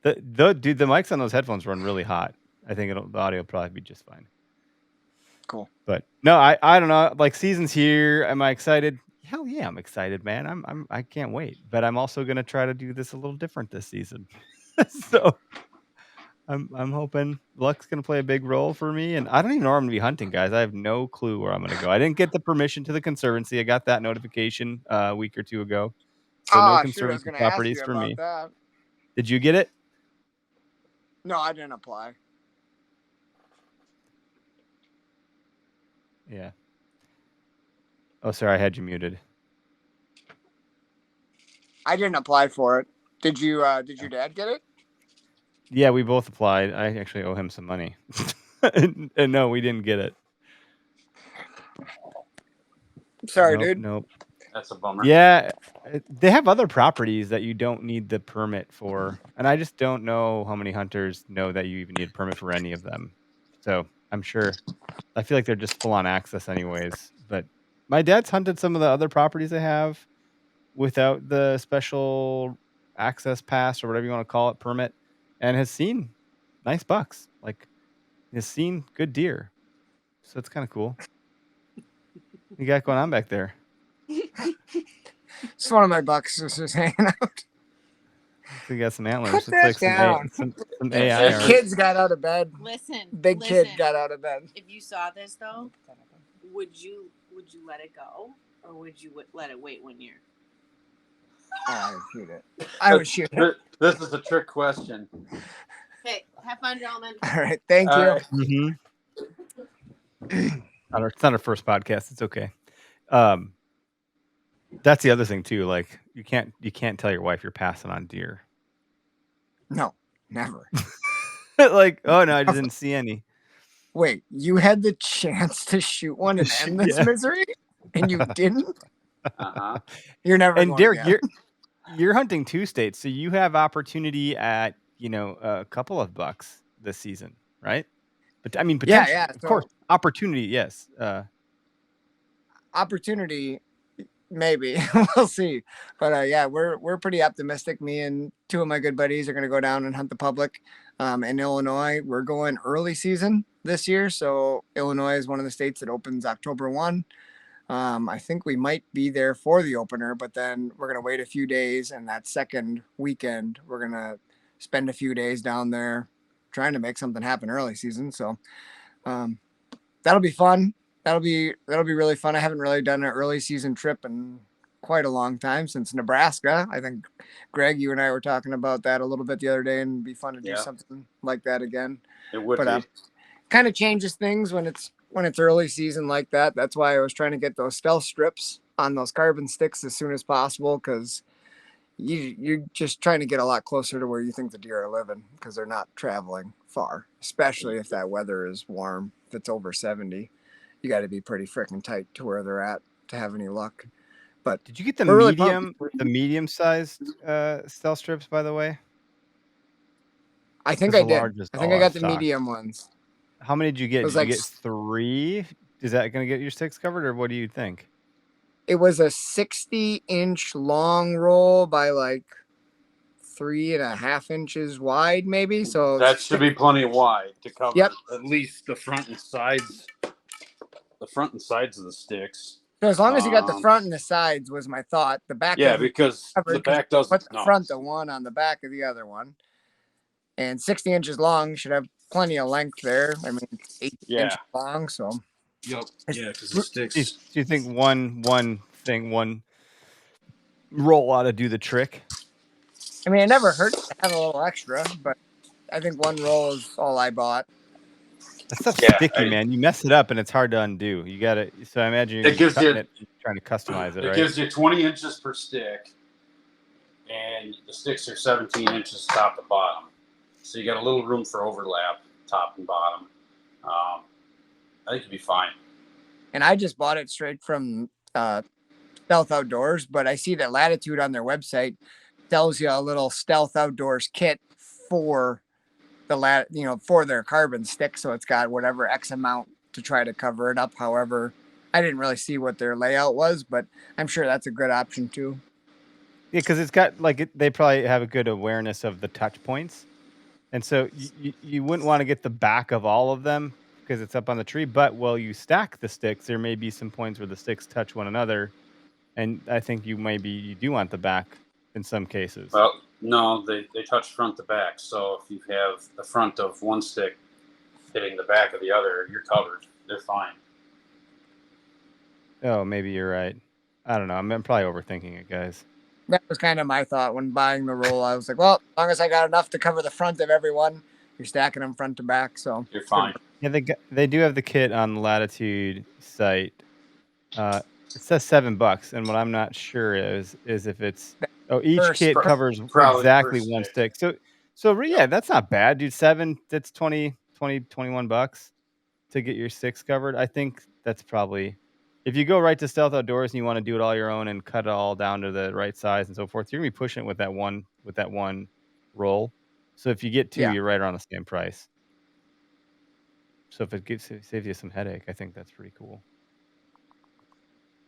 Dude, the mics on those headphones run really hot. I think the audio will probably be just fine. Cool. But no, I don't know. Like season's here. Am I excited? Hell yeah, I'm excited, man. I can't wait. But I'm also gonna try to do this a little different this season. So I'm hoping luck's gonna play a big role for me. And I don't even know where I'm gonna be hunting, guys. I have no clue where I'm gonna go. I didn't get the permission to the conservancy. I got that notification a week or two ago. So no Shoot, I was conservancy going to ask properties you for about me. that. Did you get it? No, I didn't apply. Yeah. Oh, sorry, I had you muted. I didn't apply for it. Did you? Did your dad get it? Yeah, we both applied. I actually owe him some money. and no, we didn't get it. Sorry, dude. Nope. That's a bummer. Yeah, they have other properties that you don't need the permit for, and I just don't know how many hunters know that you even need a permit for any of them. So I'm sure. I feel like they're just full on access, anyways. But my dad's hunted some of the other properties they have without the special access pass or whatever you want to call it, permit, and has seen nice bucks. Like, has seen good deer. So it's kind of cool. You got going on back there? It's one of my bucks is just hanging out. So you got some antlers. Put It's that like down. some AI. The kids got out of bed. Listen, Big kid got out of bed. If you saw this though, would you let it go, or would you let it wait 1 year? I would shoot it. I would shoot it. This is a trick question. Okay, have fun, gentlemen. All right, thank you. Right. Mm-hmm. It's not our first podcast. It's okay. That's the other thing too. Like you can't tell your wife you're passing on deer. No, never. Like, oh no, I just didn't see any. Wait, you had the chance to shoot one and end this misery, and you didn't? Uh-huh. You're never. And going Derek, again. you're hunting 2 states, so you have opportunity at a couple of bucks this season, right? But I mean, potentially, yeah. of course, opportunity, yes. Opportunity, maybe. We'll see. But yeah, we're pretty optimistic. Me and 2 of my good buddies are going to go down and hunt the public in Illinois. We're going early season this year, so Illinois is one of the states that opens October 1. I think we might be there for the opener, but then we're going to wait a few days, and that second weekend we're going to spend a few days down there trying to make something happen early season. So that'll be fun. That'll be really fun. I haven't really done an early season trip in quite a long time, since Nebraska. I think Greg, you and I were talking about that a little bit the other day, and it'd be fun to do something like that again. It would be. Kind of changes things when it's early season like that. That's why I was trying to get those stealth strips on those carbon sticks as soon as possible, because you're just trying to get a lot closer to where you think the deer are living, because they're not traveling far, especially if that weather is warm. If it's over 70, you got to be pretty freaking tight to where they're at to have any luck. But did you get the we're really medium sized stealth strips, by the way? I think 'Cause I the did. large is I think all I out got of the stock. medium ones. How many did you get? It was Did you like get 3? Is that going to get your sticks covered, or what do you think? it was a 60-inch long roll by like 3.5 inches wide, maybe. So That should be plenty wide to cover Yep. at least the front and sides. The front and sides of the sticks. So as long as you got the Um, front and the sides was my thought. The back, Yeah, doesn't because cover the it 'cause back you doesn't. put the No. front of one on the back of the other one. And 60 inches long should have plenty of length there. I mean, it's 18 Yeah. inches long, so Yep. Yeah, because the Do sticks. you think one roll ought to do the trick? I mean, it never hurts to have a little extra, but I think one roll is all I bought. That stuff's Yeah, sticky, man. You mess it up and it's hard to undo. You got to. So I imagine you're It gives cutting you- it, trying to customize it, It right? gives you 20 inches per stick, and the sticks are 17 inches top to bottom. So you got a little room for overlap, top and bottom. I think you'd be fine. And I just bought it straight from Stealth Outdoors, but I see that Latitude on their website tells you a little Stealth Outdoors kit for the for their carbon stick. So it's got whatever X amount to try to cover it up. However, I didn't really see what their layout was, but I'm sure that's a good option too. Yeah, because it's got they probably have a good awareness of the touch points, and so you wouldn't want to get the back of all of them because it's up on the tree. But while you stack the sticks, there may be some points where the sticks touch one another, and I think you do want the back in some cases. Well, no, they touch front to back. So if you have the front of one stick hitting the back of the other, you're covered. They're fine. Oh, maybe you're right. I don't know. I'm probably overthinking it, guys. That was kind of my thought when buying the roll. I was like, well, as long as I got enough to cover the front of everyone, you're stacking them front to back. So You're fine. Yeah, they do have the kit on the Latitude site. It says $7, and what I'm not sure is if it's each First, kit covers probably exactly first one stick. stick. So yeah, that's not bad, dude. 7, that's 21 bucks to get your sticks covered. I think that's probably, if you go right to Stealth Outdoors and you want to do it all your own and cut it all down to the right size and so forth, you're gonna be pushing it with that one roll. So if you get 2, Yeah. you're right around the same price. So if it saves you some headache, I think that's pretty cool.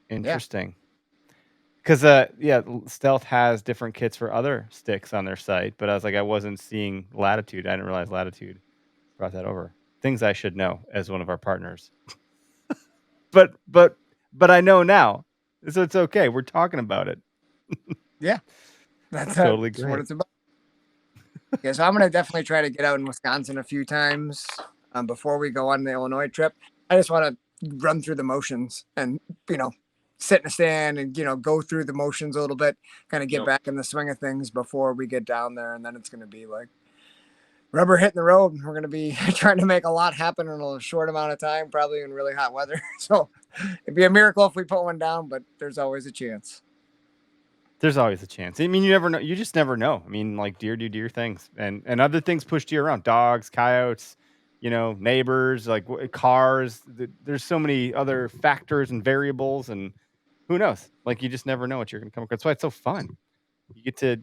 Interesting. Because Stealth has different kits for other sticks on their site, but I was like, I wasn't seeing Latitude. I didn't realize Latitude brought that over. Things I should know as one of our partners. but I know now, so it's okay. We're talking about it. that's Totally what great. it's about. Yeah, so I'm gonna definitely try to get out in Wisconsin a few times before we go on the Illinois trip. I just want to run through the motions and sit in a stand and go through the motions a little bit, kind of get Yep. back in the swing of things before we get down there, and then it's gonna be like rubber hitting the road. We're gonna be trying to make a lot happen in a short amount of time, probably in really hot weather. So it'd be a miracle if we put one down, but there's always a chance. There's always a chance. I mean, you never know. You just never know. I mean, like deer do deer things, and other things push deer around. Dogs, coyotes, neighbors, like cars. There's so many other factors and variables, and who knows? Like you just never know what you're going to come across. That's why it's so fun. You get to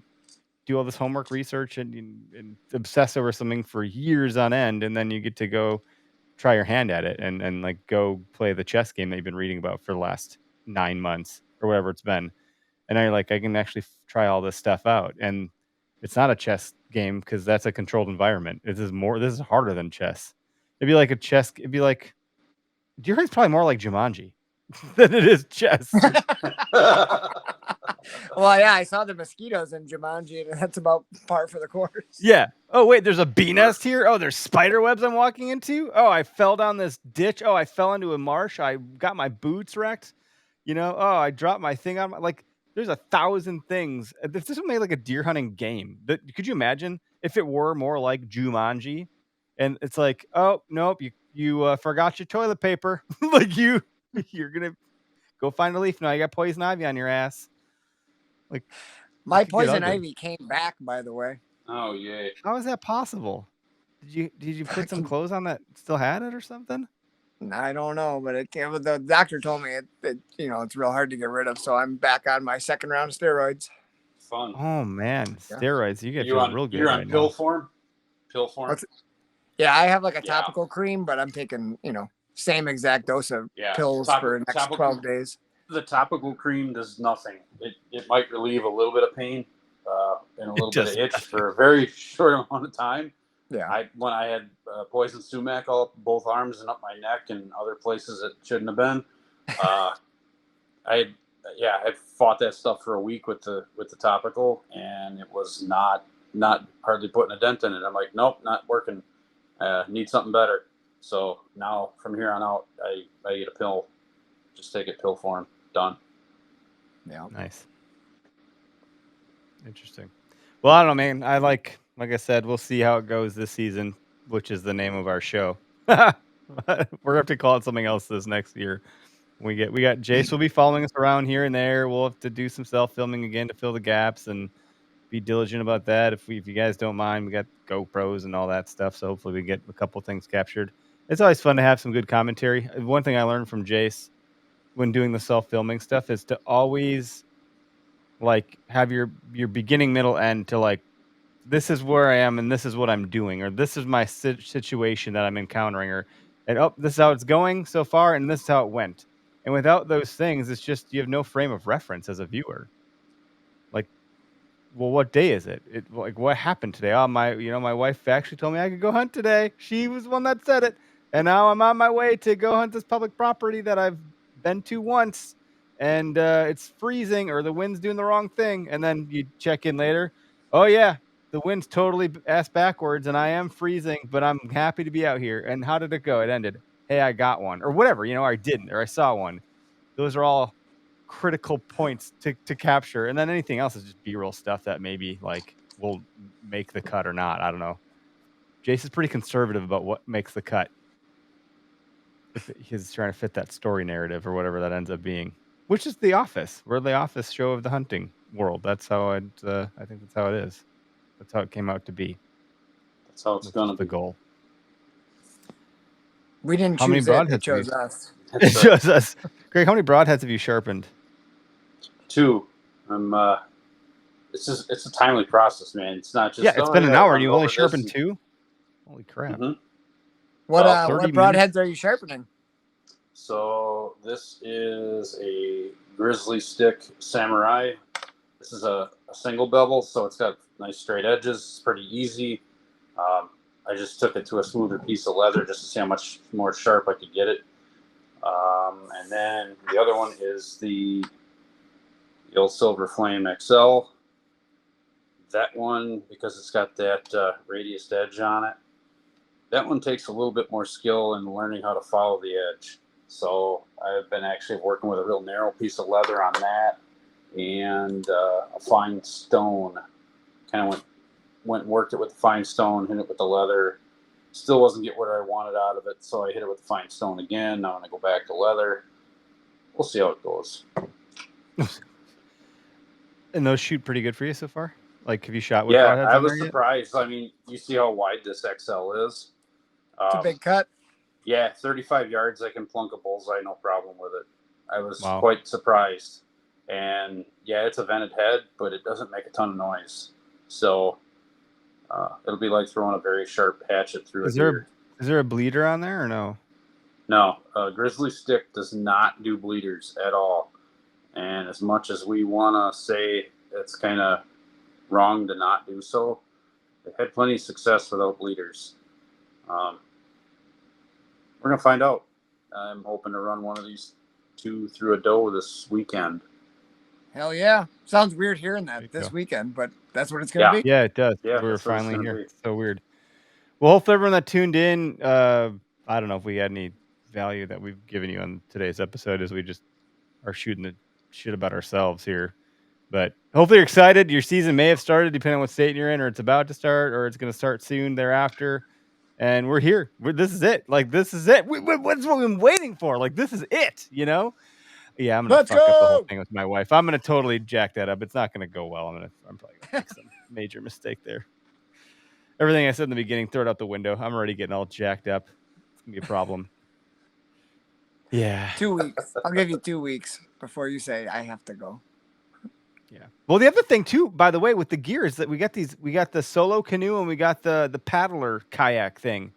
do all this homework research and obsess over something for years on end, and then you get to go try your hand at it and like go play the chess game that you've been reading about for the last 9 months or whatever it's been. And now you're like, I can actually try all this stuff out. And it's not a chess game because that's a controlled environment. This is harder than chess. It'd be like deer hunt's probably more like Jumanji than it is chess. Well, yeah, I saw the mosquitoes in Jumanji, and that's about par for the course. Yeah. Oh, wait, there's a bee nest here. Oh, there's spider webs I'm walking into. Oh, I fell down this ditch. Oh, I fell into a marsh. I got my boots wrecked. Oh, I dropped my thing on there's 1,000 things. If this was made like a deer hunting game, could you imagine if it were more like Jumanji? And it's like, oh, nope, you forgot your toilet paper. Like you're going to go find a leaf. Now you got poison ivy on your ass. Like My poison ivy came back, by the way. Oh yeah. How is that possible? Did you put some clothes on that still had it or something? I don't know, but it came. The doctor told me it's real hard to get rid of. So I'm back on my second round of steroids. Fun. Oh man, Yeah. steroids! You get You're real good on right pill now. form. pill form. Yeah, I have like a Yeah. topical cream, but I'm taking, same exact dose of Yeah, pills for the next 12 days. The topical cream does nothing. It might relieve a little bit of pain and a little bit of itch for a very short amount of time. Yeah. When I had poison sumac all up both arms and up my neck and other places that shouldn't have been, I fought that stuff for a week with the topical, and it was not hardly putting a dent in it. I'm like, nope, not working. Need something better. So now from here on out, I eat a pill. Just take it pill form. Done. Yeah. Nice. Interesting. Well, I don't know, man. Like I said, we'll see how it goes this season, which is the name of our show. We're gonna have to call it something else this next year. We got Jace will be following us around here and there. We'll have to do some self-filming again to fill the gaps and be diligent about that. If you guys don't mind, we got GoPros and all that stuff. So hopefully we get a couple things captured. It's always fun to have some good commentary. One thing I learned from Jace when doing the self-filming stuff is to always like have your beginning, middle, end to like, this is where I am and this is what I'm doing, or this is my situation that I'm encountering, and this is how it's going so far and this is how it went. And without those things, it's just you have no frame of reference as a viewer. Like, well, what day is it? Like, what happened today? Oh, my wife actually told me I could go hunt today. She was the one that said it. And now I'm on my way to go hunt this public property that I've been to once. And it's freezing or the wind's doing the wrong thing. And then you check in later. Oh, yeah, the wind's totally ass backwards and I am freezing, but I'm happy to be out here. And how did it go? It ended. Hey, I got one, or whatever, or I didn't, or I saw one. Those are all critical points to capture, and then anything else is just B-roll stuff that maybe like will make the cut or not. I don't know. Jason's pretty conservative about what makes the cut if he's trying to fit that story narrative or whatever that ends up being, which is The Office. We're the Office show of the hunting world. That's how I think that's how it is. That's how it came out to be. That's how it's gonna be. The goal. We didn't choose it. It chose us. It chose us. Greg, how many broadheads have you sharpened? 2. It's a timely process, man. It's not just it's been an hour and you've only sharpened 2. Holy crap! Mm-hmm. What broadheads are you sharpening? So this is a grizzly stick samurai. This is a single bevel, so it's got nice straight edges. It's pretty easy. I just took it to a smoother piece of leather just to see how much more sharp I could get it. And then the other one is the old Silver Flame XL. That one, because it's got that radius edge on it, that one takes a little bit more skill in learning how to follow the edge. So I've been actually working with a real narrow piece of leather on that and a fine stone. Kind of went and worked it with the fine stone, hit it with the leather. Still wasn't get what I wanted out of it, so I hit it with the fine stone again. Now I'm going to go back to leather. We'll see how it goes. And those shoot pretty good for you so far? Like, have you shot with broadheads? Yeah, I was surprised. I mean, you see how wide this XL is. It's a big cut. Yeah, 35 yards, I can plunk a bullseye, no problem with it. I was quite surprised. And, yeah, it's a vented head, but it doesn't make a ton of noise. So it'll be like throwing a very sharp hatchet through Is there a bleeder on there or no? No. Grizzly stick does not do bleeders at all. And as much as we want to say it's kind of wrong to not do so, they had plenty of success without bleeders. We're going to find out. I'm hoping to run one of these 2 through a doe this weekend. Hell yeah. Sounds weird hearing that this weekend, but that's what it's going to be. Yeah, it does. Yeah, we're finally here. It's so weird. Well, hopefully everyone that tuned in, I don't know if we had any value that we've given you on today's episode as we just are shooting the shit about ourselves here. But hopefully you're excited. Your season may have started depending on what state you're in, or it's about to start, or it's going to start soon thereafter. And we're here. This is it. Like, this is it. What's what we've been waiting for? Like, this is it, Yeah, I'm going to fuck up the whole thing with my wife. I'm going to totally jack that up. It's not going to go well. I'm probably going to make some major mistake there. Everything I said in the beginning, throw it out the window. I'm already getting all jacked up. It's going to be a problem. Yeah. 2 weeks. I'll give you 2 weeks before you say I have to go. Yeah. Well, the other thing too, by the way, with the gear is that we got the solo canoe and we got the paddler kayak thing.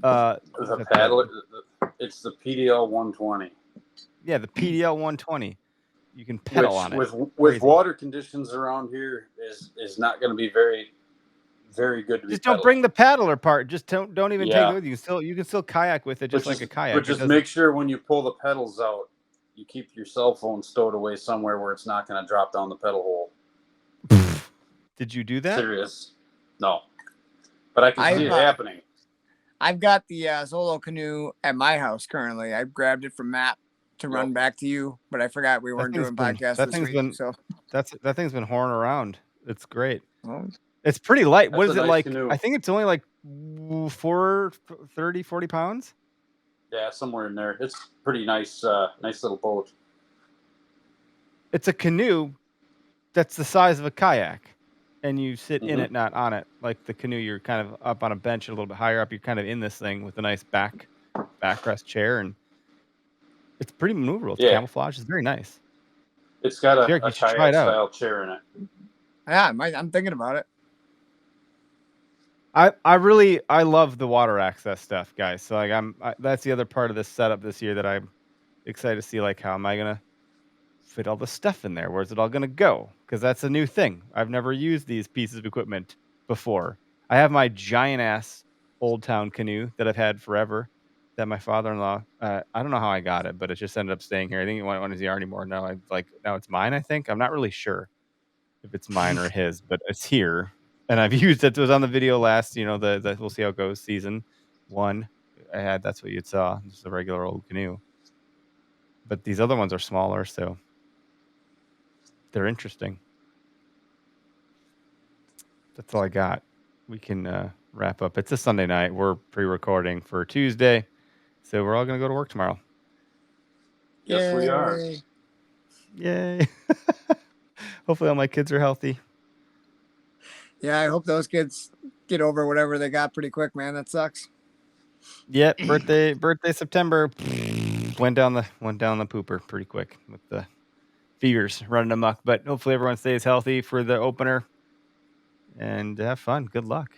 The paddle, it's the PDL 120. Yeah, the PDL 120. You can pedal on it. With water conditions around here is not going to be very, very good. Just don't bring the paddler part. Just don't even take it with you. You can still kayak with it, just like a kayak. But just make sure when you pull the pedals out, you keep your cell phone stowed away somewhere where it's not going to drop down the pedal hole. Did you do that? Serious? No. But I can see it happening. I've got the solo canoe at my house currently. I grabbed it from Matt to run back to you, but I forgot we weren't doing podcasts this week. So that thing's been whoring around. It's great. It's pretty light. What is it like? Canoe. I think it's only like 40 pounds. Yeah, somewhere in there. It's pretty nice, nice little boat. It's a canoe that's the size of a kayak, and you sit in it, not on it. Like the canoe, you're kind of up on a bench a little bit higher up. You're kind of in this thing with a nice backrest chair, and it's pretty maneuverable. It's camouflage. It's very nice. It's got a kayak style chair in it. Yeah, I'm thinking about it. I love the water access stuff, guys. So like that's the other part of this setup this year that I'm excited to see. Like, how am I gonna fit all the stuff in there? Where's it all gonna go? Because that's a new thing. I've never used these pieces of equipment before. I have my giant ass Old Town canoe that I've had forever. That my father-in-law, I don't know how I got it, but it just ended up staying here. I think it wasn't his yard anymore. Now it's mine. I think I'm not really sure if it's mine or his, but it's here. And I've used it. It was on the video last, the We'll See How It Goes season 1. I had, that's what you saw. Just a regular old canoe. But these other ones are smaller, so they're interesting. That's all I got. We can wrap up. It's a Sunday night. We're pre-recording for Tuesday, so we're all going to go to work tomorrow. Yes, we are. Yay. Hopefully all my kids are healthy. Yeah, I hope those kids get over whatever they got pretty quick, man. That sucks. Yeah, birthday September went down the pooper pretty quick with the fevers running amok. But hopefully everyone stays healthy for the opener and have fun. Good luck.